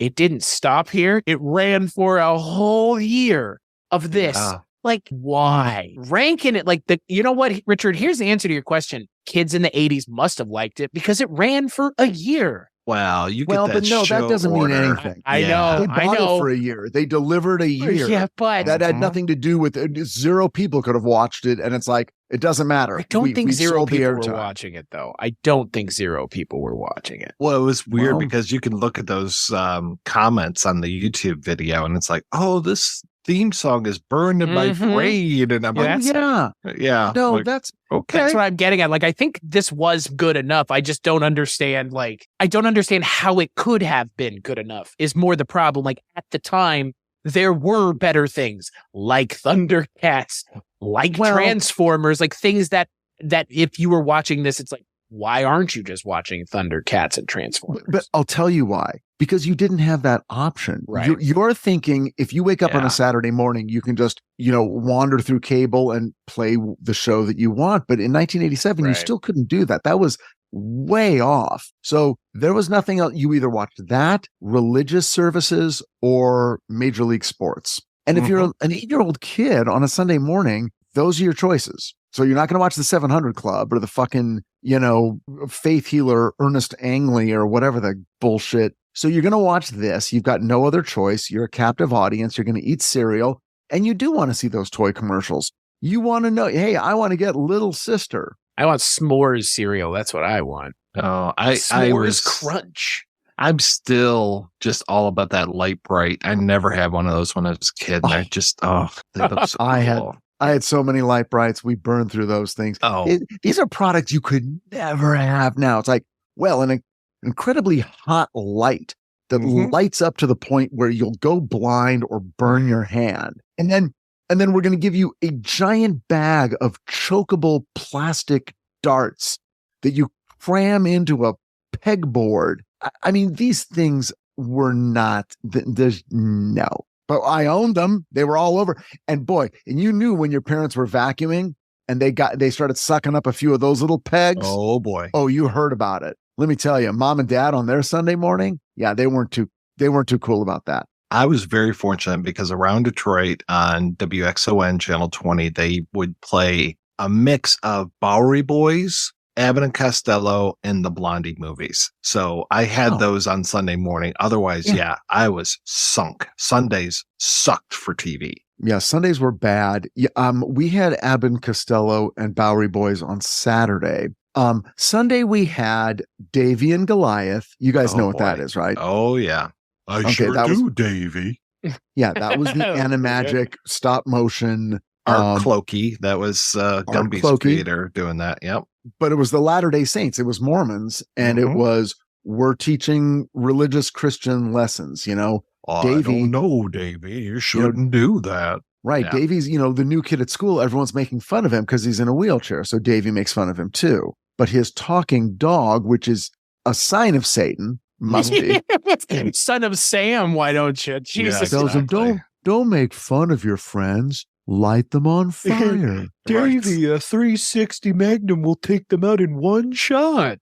it didn't stop here. It ran for a whole year of this. Like, why? Rankin it you know what, Richard, here's the answer to your question. Kids in the 80s must have liked it because it ran for a year. Wow, that doesn't mean anything. I know. They bought it for a year. They delivered a year. Yeah, but that had nothing to do with it. Zero people could have watched it, and it's like, it doesn't matter. I don't think zero people were watching it, though. I don't think zero people were watching it. Well, it was weird because you can look at those comments on the YouTube video, and it's like, oh, this theme song is burned in my brain, and I'm like, yeah. No, like, that's okay. That's what I'm getting at. Like, I think this was good enough. I just don't understand. I don't understand how it could have been good enough. Is more the problem. Like at the time, there were better things like Thundercats, like Transformers, like things that if you were watching this, it's like, why aren't you just watching Thundercats and Transformers? But I'll tell you why. Because you didn't have that option. Right. You're thinking if you wake up on a Saturday morning, you can just, wander through cable and play the show that you want. But in 1987, you still couldn't do that. That was way off. So there was nothing else. You either watched that, religious services, or Major League Sports. And if you're an 8-year-old kid on a Sunday morning, those are your choices. So you're not going to watch the 700 Club or the fucking, faith healer Ernest Angley or whatever the bullshit. So you're going to watch this. You've got no other choice. You're a captive audience. You're going to eat cereal. And you do want to see those toy commercials. You want to know, hey, I want to get Little Sister. I want s'mores cereal. That's what I want. Oh, s'mores crunch. I'm still just all about that Light Bright. I never had one of those when I was a kid. And I just, they look so cool. I had so many Light Brights. We burned through those things. These are products you could never have now. It's like, an incredibly hot light that lights up to the point where you'll go blind or burn your hand. And then we're going to give you a giant bag of chokeable plastic darts that you cram into a pegboard. I mean, these things were not, there's no. But I owned them. They were all over. And boy, and you knew when your parents were vacuuming and they started sucking up a few of those little pegs. Oh boy. Oh, you heard about it. Let me tell you, mom and dad on their Sunday morning, they weren't too cool about that. I was very fortunate because around Detroit on WXON Channel 20, they would play a mix of Bowery Boys, Abbott and Costello, and the Blondie movies. So I had those on Sunday morning. Otherwise, I was sunk. Sundays sucked for TV. Yeah, Sundays were bad. We had Abbott and Costello and Bowery Boys on Saturday. Sunday we had Davy and Goliath. You guys know what that is, right? Oh yeah, I sure do, Davy. Yeah, that was the Animagic stop motion. Art Clokey. That was Gumby's creator doing that. Yep. but it was the Latter-day Saints. It was Mormons, and it was, we're teaching religious Christian lessons, you know. Davey, I don't know, Davey. You shouldn't do that. Right. Yeah. Davey's, you know, the new kid at school. Everyone's making fun of him because he's in a wheelchair. So Davey makes fun of him too. But his talking dog, which is a sign of Satan, must be. Son of Sam, why don't you? Jesus. Tells him, don't make fun of your friends. Light them on fire. Davey, a 360 Magnum will take them out in one shot.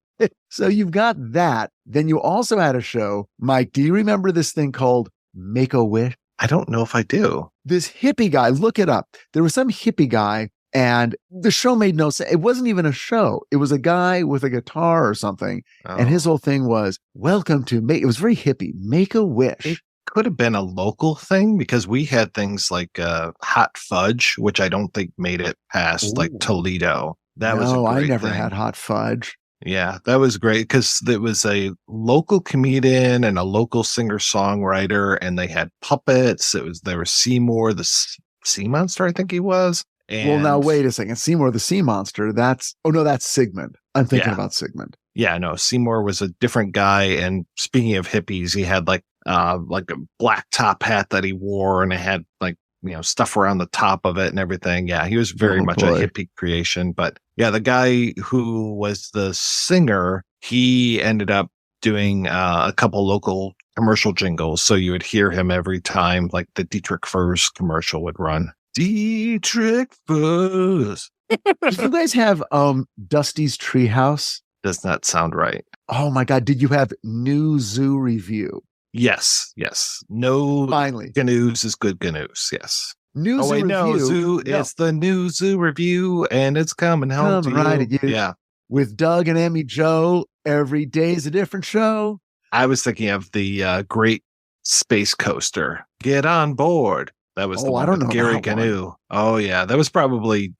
So you've got that. Then you also had a show. Mike, do you remember this thing called Make-A-Wish? I don't know if I do. This hippie guy, look it up. There was some hippie guy, and the show made no sense. It wasn't even a show. It was a guy with a guitar or something. Oh. And his whole thing was, welcome to it was very hippie, Make-A-Wish. It could have been a local thing because we had things like Hot Fudge, which I don't think made it past like Toledo. I never had Hot Fudge. Yeah, that was great because it was a local comedian and a local singer-songwriter, and they had puppets. There was Seymour, the sea monster, I think he was. And well, now wait a second. Seymour, the sea monster. That's Sigmund. I'm thinking about Sigmund. Yeah, no, Seymour was a different guy. And speaking of hippies, he had like a black top hat that he wore, and it had like, you know, stuff around the top of it and everything. Yeah, he was very much a hippie creation. But yeah, the guy who was the singer, he ended up doing a couple local commercial jingles. So you would hear him every time, like the Dietrich Furs commercial would run. Dietrich Furs. Did you guys have Dusty's Treehouse? Does not sound right. Oh my God. Did you have New Zoo Review? Yes. No, finally. Gnu's is good Gnu's. Yes. New Zoo Review. No, Zoo. No. It's the New Zoo Review, and it's coming home to right you. At you. Yeah. With Doug and Emmy Joe, every day's a different show. I was thinking of the Great Space Coaster. Get on board. That was the one with Gary Gnu. Oh, yeah. That was probably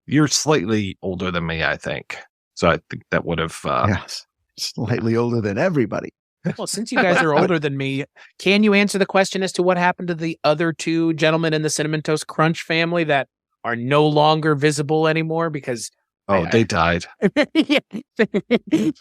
you're slightly older than me, I think. So I think that would have. Yes. Slightly older than everybody. Well, since you guys are older than me, can you answer the question as to what happened to the other two gentlemen in the Cinnamon Toast Crunch family that are no longer visible anymore? Because they died. Did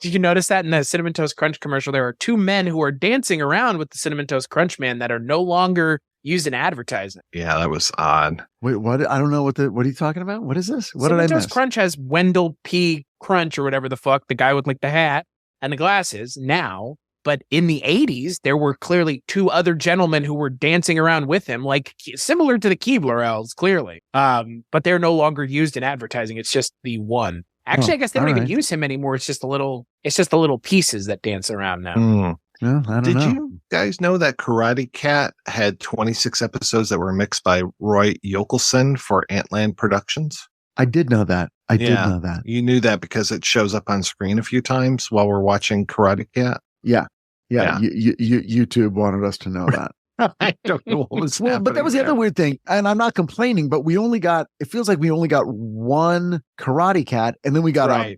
you notice that in the Cinnamon Toast Crunch commercial? There are two men who are dancing around with the Cinnamon Toast Crunch man that are no longer used in advertising. Yeah, that was odd. Wait, what? I don't know what are you talking about? What is this? What Cinnamon did I miss? Toast Crunch has Wendell P. Crunch or whatever the fuck, the guy with like the hat and the glasses now. But in the 80s, there were clearly two other gentlemen who were dancing around with him, like similar to the Keebler elves, clearly. But they're no longer used in advertising. It's just the one. Actually, I guess they don't even use him anymore. It's just the little pieces that dance around now. Well, I don't know. Did you guys know that Karate Cat had 26 episodes that were mixed by Roy Yokelson for Antland Productions? I did know that. I did know that. You knew that because it shows up on screen a few times while we're watching Karate Cat? Yeah. YouTube wanted us to know that. I don't know what was happening. But that was the other weird thing. And I'm not complaining, but it feels like we only got one Karate Cat, and then we got a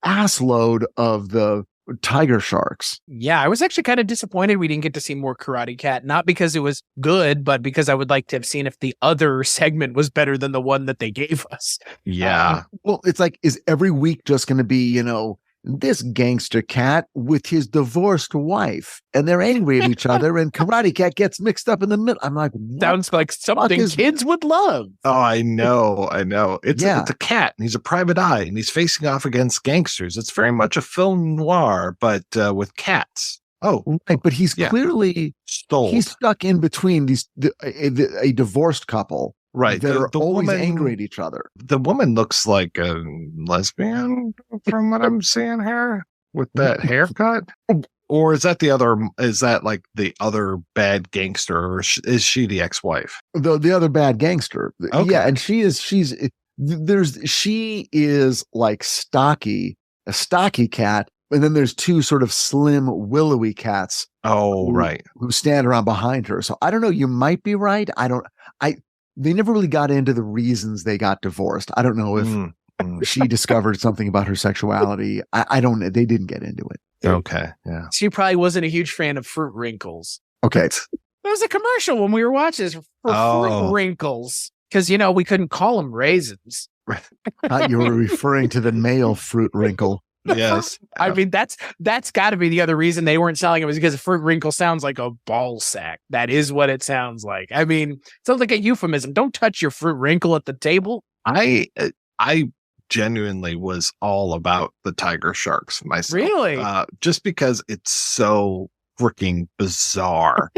ass load of the TigerSharks. Yeah, I was actually kind of disappointed we didn't get to see more Karate Cat, not because it was good, but because I would like to have seen if the other segment was better than the one that they gave us. Yeah. Well, it's like, is every week just going to be, this gangster cat with his divorced wife, and they're angry at each other, and Karate Cat gets mixed up in the middle. I'm like, sounds like something kids would love. Oh, I know. It's a cat, and he's a private eye, and he's facing off against gangsters. It's very much a film noir, but with cats. Oh, right, but he's clearly he's stuck in between a divorced couple. Right. They're always angry at each other. The woman looks like a lesbian from what I'm seeing here with that haircut. Or is that like the other bad gangster, or is she the ex-wife? The other bad gangster. Okay. Yeah. And she is like a stocky cat. And then there's two sort of slim, willowy cats. Oh, right. Who stand around behind her. So I don't know. You might be right. They never really got into the reasons they got divorced. I don't know if she discovered something about her sexuality. I don't know. They didn't get into it. Okay. Yeah. She probably wasn't a huge fan of Fruit Wrinkles. Okay. There was a commercial when we were watching this for Fruit Wrinkles. Because, we couldn't call them raisins. You were referring to the male fruit wrinkle. Yes. I mean, that's got to be the other reason they weren't selling it, was because a fruit wrinkle sounds like a ball sack. That is what it sounds like. I mean, it sounds like a euphemism. Don't touch your fruit wrinkle at the table. I genuinely was all about the TigerSharks myself. Really? Just because it's so freaking bizarre.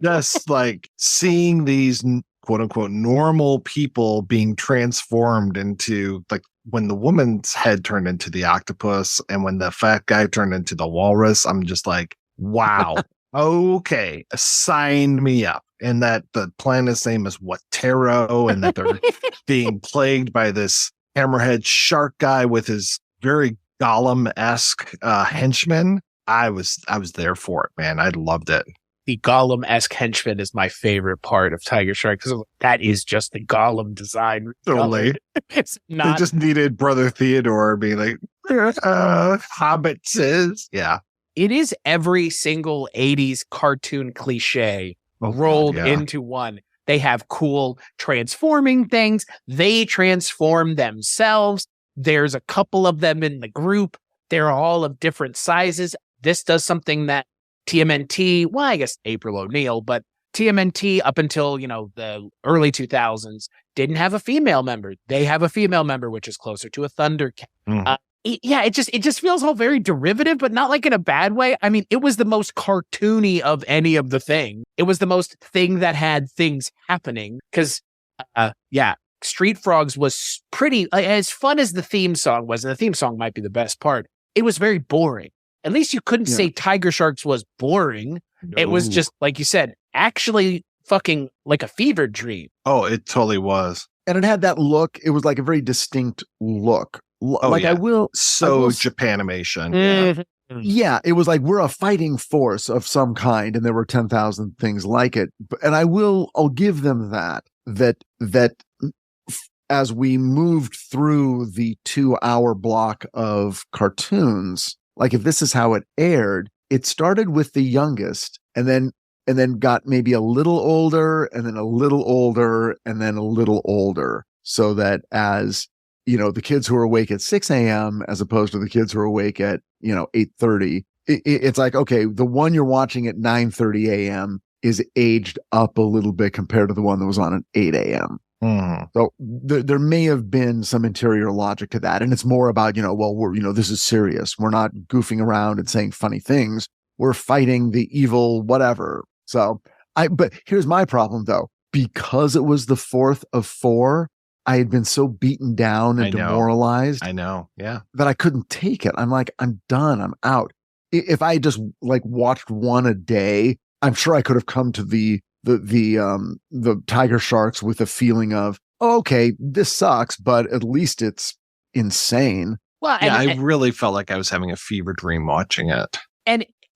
Just like seeing these quote unquote normal people being transformed into, like, when the woman's head turned into the octopus and when the fat guy turned into the walrus, I'm just like, wow, okay, sign me up. And that the planet's name is Watero, and that they're being plagued by this hammerhead shark guy with his very Gollum-esque henchman. I was there for it, man. I loved it. The Gollum-esque henchman is my favorite part of TigerShark, because that is just the Gollum design. Totally. It's not. They just needed Brother Theodore being like, hobbitses. Yeah. It is every single 80s cartoon cliche rolled into one. They have cool transforming things. They transform themselves. There's a couple of them in the group. They're all of different sizes. This does something that TMNT, well, I guess April O'Neil, but TMNT up until, the early 2000s didn't have a female member. They have a female member, which is closer to a Thundercat. It just feels all very derivative, but not like in a bad way. I mean, it was the most cartoony of any of the thing. It was the most thing that had things happening, because, Street Frogs was pretty, as fun as the theme song was, and the theme song might be the best part, it was very boring. At least you couldn't say TigerSharks was boring. No. It was just, like you said, actually fucking like a fever dream. Oh, it totally was. And it had that look. It was like a very distinct look. Japanimation. Mm-hmm. Yeah, it was like, we're a fighting force of some kind, and there were 10,000 things like it. And I'll give them that as we moved through the 2-hour block of cartoons, like, if this is how it aired, it started with the youngest and then got maybe a little older, and then a little older, and then a little older. So that as, the kids who are awake at 6 a.m. as opposed to the kids who are awake at, 8:30, it's like, okay, the one you're watching at 9:30 a.m. is aged up a little bit compared to the one that was on at 8 a.m. So there may have been some interior logic to that. And it's more about, this is serious. We're not goofing around and saying funny things. We're fighting the evil, whatever. So but here's my problem though, because it was the 4th of 4, I had been so beaten down and demoralized. I know. Yeah. That I couldn't take it. I'm like, I'm done. I'm out. If I just watched one a day, I'm sure I could have come to the TigerSharks with a feeling of, okay, this sucks, but at least it's insane. Well, I really felt like I was having a fever dream watching it.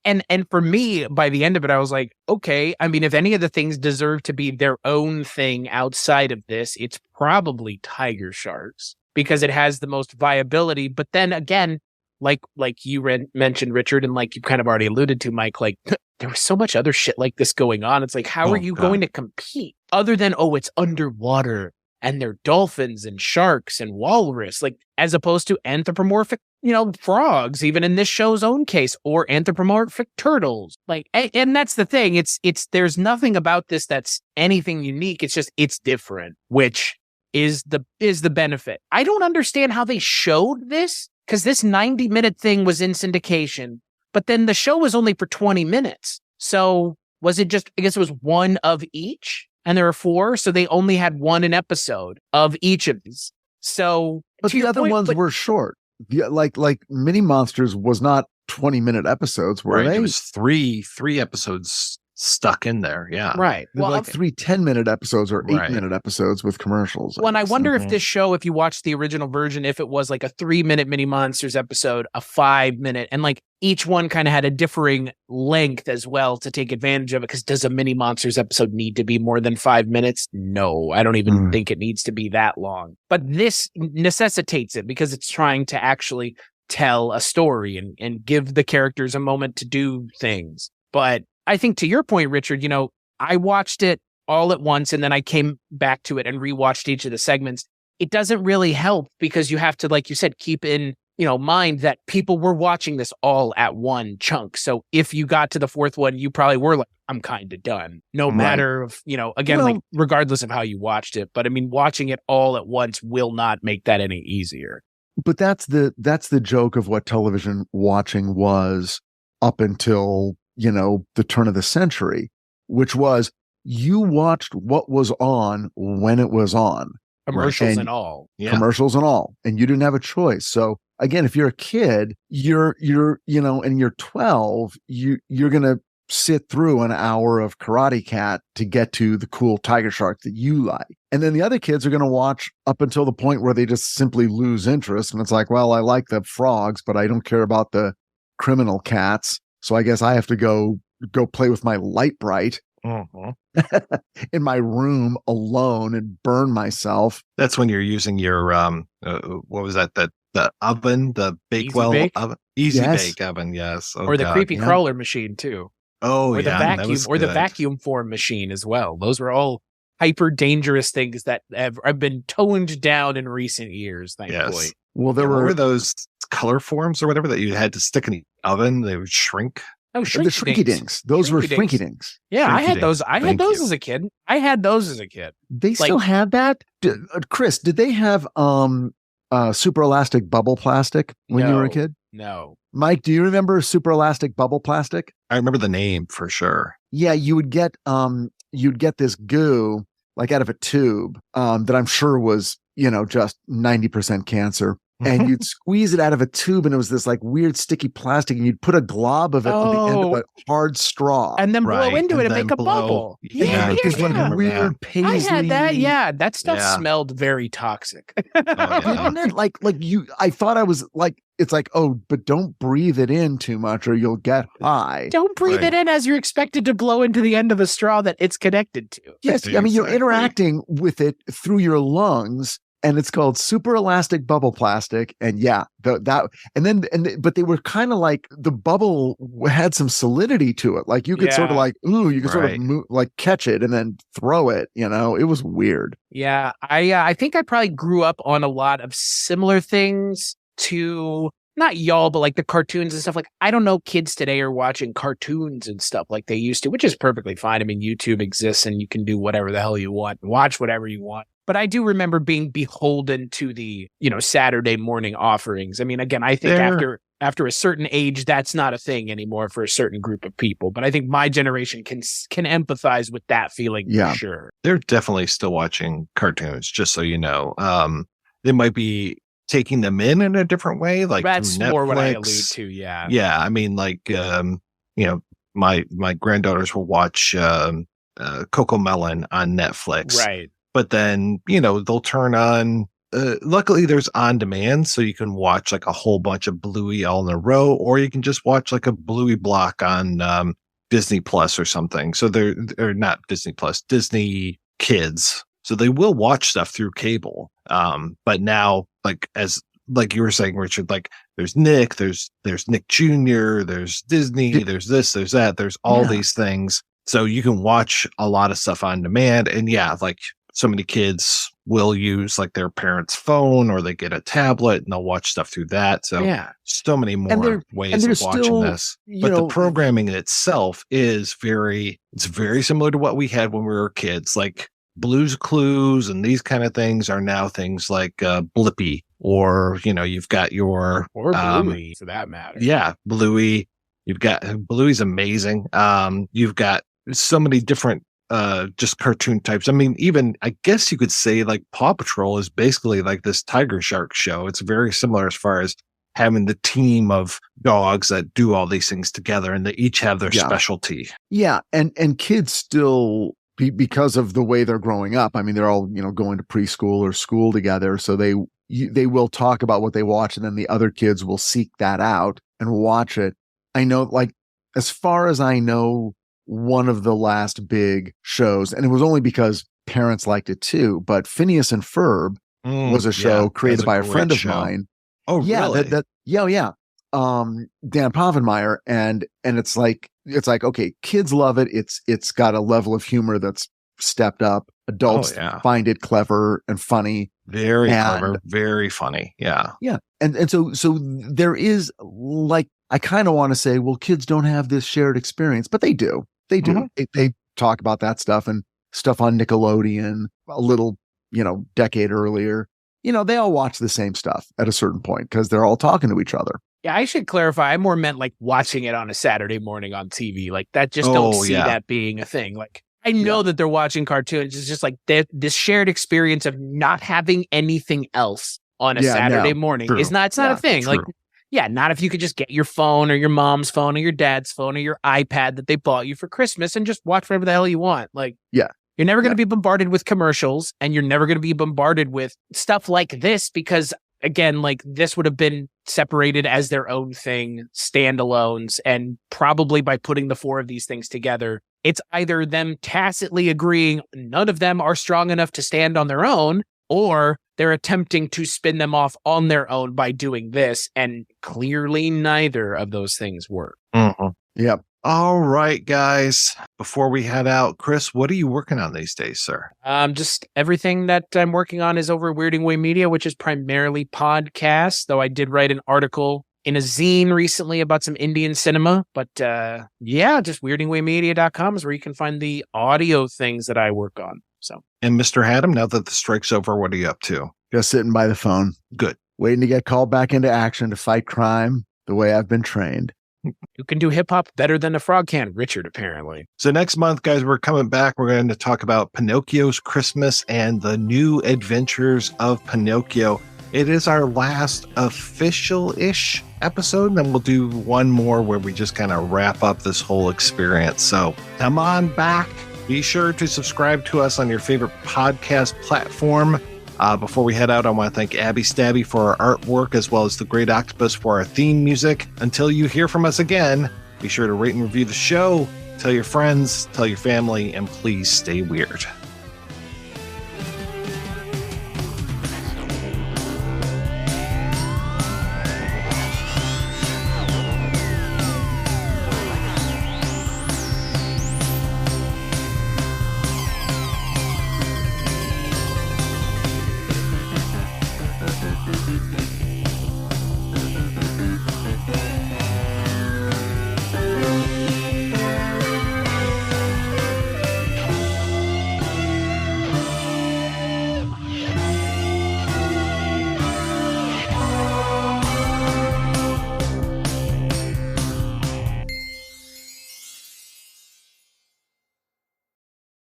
And for me, by the end of it, I was like, okay, I mean, if any of the things deserve to be their own thing outside of this, it's probably TigerSharks, because it has the most viability. But then again, like you mentioned, Richard, and like you kind of already alluded to, Mike, like there was so much other shit like this going on. It's like, how are you going to compete other than, it's underwater and they're dolphins and sharks and walrus, like, as opposed to anthropomorphic, frogs, even in this show's own case, or anthropomorphic turtles. Like, and that's the thing. It's there's nothing about this that's anything unique. It's just, it's different, which is the benefit. I don't understand how they showed this, because this 90-minute thing was in syndication, but then the show was only for 20 minutes. So was it just, I guess it was one of each, and there were 4, so they only had one an episode of each of these. So, but the other ones were short. Like Mini Monsters was not 20-minute episodes, were they? It was three episodes stuck in there. Yeah. Right. Well, like 3 10-minute episodes or 8-minute episodes with commercials. Well, and I wonder if this show, if you watch the original version, if it was like a 3-minute Mini Monsters episode, a 5-minute, and like each one kind of had a differing length as well to take advantage of it. Because does a Mini Monsters episode need to be more than 5 minutes? No, I don't even think it needs to be that long. But this necessitates it, because it's trying to actually tell a story and give the characters a moment to do things. But I think, to your point, Richard, I watched it all at once, and then I came back to it and rewatched each of the segments. it doesn't really help because you have to, like you said, keep in mind that people were watching this all at one chunk. So if you got to the fourth one, you probably were like, I'm kind of done. No matter of, again, like regardless of how you watched it. But I mean, watching it all at once will not make that any easier. But that's the joke of what television watching was up until, the turn of the century, which was you watched what was on when it was on. Commercials and all. Yeah. Commercials and all. And you didn't have a choice. So again, if you're a kid, and you're 12, you're going to sit through an hour of Karate Cat to get to the cool Tiger Shark that you like. And then the other kids are going to watch up until the point where they just simply lose interest. And it's like, well, I like the frogs, but I don't care about the criminal cats. So I guess I have to go play with my light bright. In my room alone and burn myself. That's when you're using your what was that? The oven, the Bakewell oven, Easy Bake oven, yes. Oh, or the creepy crawler machine too. Oh, or the vacuum, or the vacuum form machine as well. Those were all hyper dangerous things that have been toned down in recent years. Thankfully. Yes. Well, there were those color forms or whatever that you had to stick in the oven. They would shrink. Oh, the Shrinky Dinks. Those were Shrinky Dinks. Yeah, I had those. I had those as a kid. They still had that? Chris, did they have super elastic bubble plastic when you were a kid? No. Mike, do you remember super elastic bubble plastic? I remember the name for sure. Yeah, you'd get this goo like out of a tube that I'm sure was, just 90% cancer. And you'd squeeze it out of a tube, and it was this like weird sticky plastic, and you'd put a glob of it at the end of a hard straw, and then blow into it and make a bubble. Yeah, it's like weird paisley. I had that. Yeah, that stuff smelled very toxic. Didn't it? Like I thought I was like, it's like, oh, but don't breathe it in too much, or you'll get high. Don't breathe it in as you're expected to blow into the end of a straw that it's connected to. Yes, I mean you're interacting with it through your lungs. And it's called super elastic bubble plastic. And but they were kind of like the bubble had some solidity to it. Like you could sort of like, you could sort of move, like catch it and then throw it, it was weird. Yeah. I think I probably grew up on a lot of similar things to not y'all, but like the cartoons and stuff. Like, I don't know, kids today are watching cartoons and stuff like they used to, which is perfectly fine. I mean, YouTube exists and you can do whatever the hell you want, watch whatever you want. But I do remember being beholden to the, Saturday morning offerings. I mean, again, I think after a certain age, that's not a thing anymore for a certain group of people. But I think my generation can empathize with that feeling for sure. They're definitely still watching cartoons, just so you know. They might be taking them in a different way, like that's Netflix. More what I allude to. Yeah. Yeah. I mean, like, my granddaughters will watch Coco Melon on Netflix. Right. But then, they'll turn on, luckily there's on demand. So you can watch like a whole bunch of Bluey all in a row, or you can just watch like a Bluey block on Disney Plus or something. So they're not Disney Plus, Disney Kids. So they will watch stuff through cable. But now, like you were saying, Richard, like there's Nick, there's Nick Jr., there's Disney, there's this, there's that, there's all these things. So you can watch a lot of stuff on demand. And like so many kids will use like their parents' phone, or they get a tablet and they'll watch stuff through that. So so many more ways of watching this. But the programming itself is very similar to what we had when we were kids. Like Blue's Clues and these kind of things are now things like Blippi, or you've got your Bluey for that matter. Yeah, Bluey. You've got Bluey's amazing. You've got so many different just cartoon types. I mean, even I guess you could say like Paw Patrol is basically like this Tiger Shark show. It's very similar as far as having the team of dogs that do all these things together, and they each have their specialty. Yeah, and kids still, because of the way they're growing up, I mean, they're all going to preschool or school together, so they will talk about what they watch, and then the other kids will seek that out and watch it. I know, like, as far as I know, one of the last big shows, and it was only because parents liked it too, but Phineas and Ferb was a show created by a friend of mine. Oh, really? Dan Povenmire, and it's like, okay, kids love it. It's got a level of humor that's stepped up. Adults find it clever and funny. Very clever, very funny. Yeah. Yeah. And so there is, like, I kind of want to say, well, kids don't have this shared experience, but they do. They do. Mm-hmm. They talk about that stuff and stuff on Nickelodeon a little, decade earlier. They all watch the same stuff at a certain point because they're all talking to each other. Yeah, I should clarify. I more meant like watching it on a Saturday morning on TV. Like that, just don't see that being a thing. Like I know that they're watching cartoons. It's just like this shared experience of not having anything else on a Saturday morning is not. It's not a thing. True. Like, not if you could just get your phone or your mom's phone or your dad's phone or your iPad that they bought you for Christmas and just watch whatever the hell you want. Like, you're never going to be bombarded with commercials, and you're never going to be bombarded with stuff like this because, again, like this would have been separated as their own thing, standalones, and probably by putting the four of these things together, it's either them tacitly agreeing none of them are strong enough to stand on their own, or they're attempting to spin them off on their own by doing this, and clearly neither of those things work. Mm-hmm. Yep. All right, guys. Before we head out, Chris, what are you working on these days, sir? Just everything that I'm working on is over at Weirding Way Media, which is primarily podcasts, though I did write an article in a zine recently about some Indian cinema. But just weirdingwaymedia.com is where you can find the audio things that I work on. So, and Mr. Haddam, now that the strike's over, what are you up to? Just sitting by the phone. Good. Waiting to get called back into action to fight crime the way I've been trained. You can do hip hop better than a frog can, Richard, apparently. So next month, guys, we're coming back. We're going to talk about Pinocchio's Christmas and the new adventures of Pinocchio. It is our last official-ish episode. Then we'll do one more where we just kind of wrap up this whole experience. So come on back. Be sure to subscribe to us on your favorite podcast platform. Before we head out, I want to thank Abby Stabby for our artwork, as well as the Great Octopus for our theme music. Until you hear from us again, be sure to rate and review the show, tell your friends, tell your family, and please stay weird.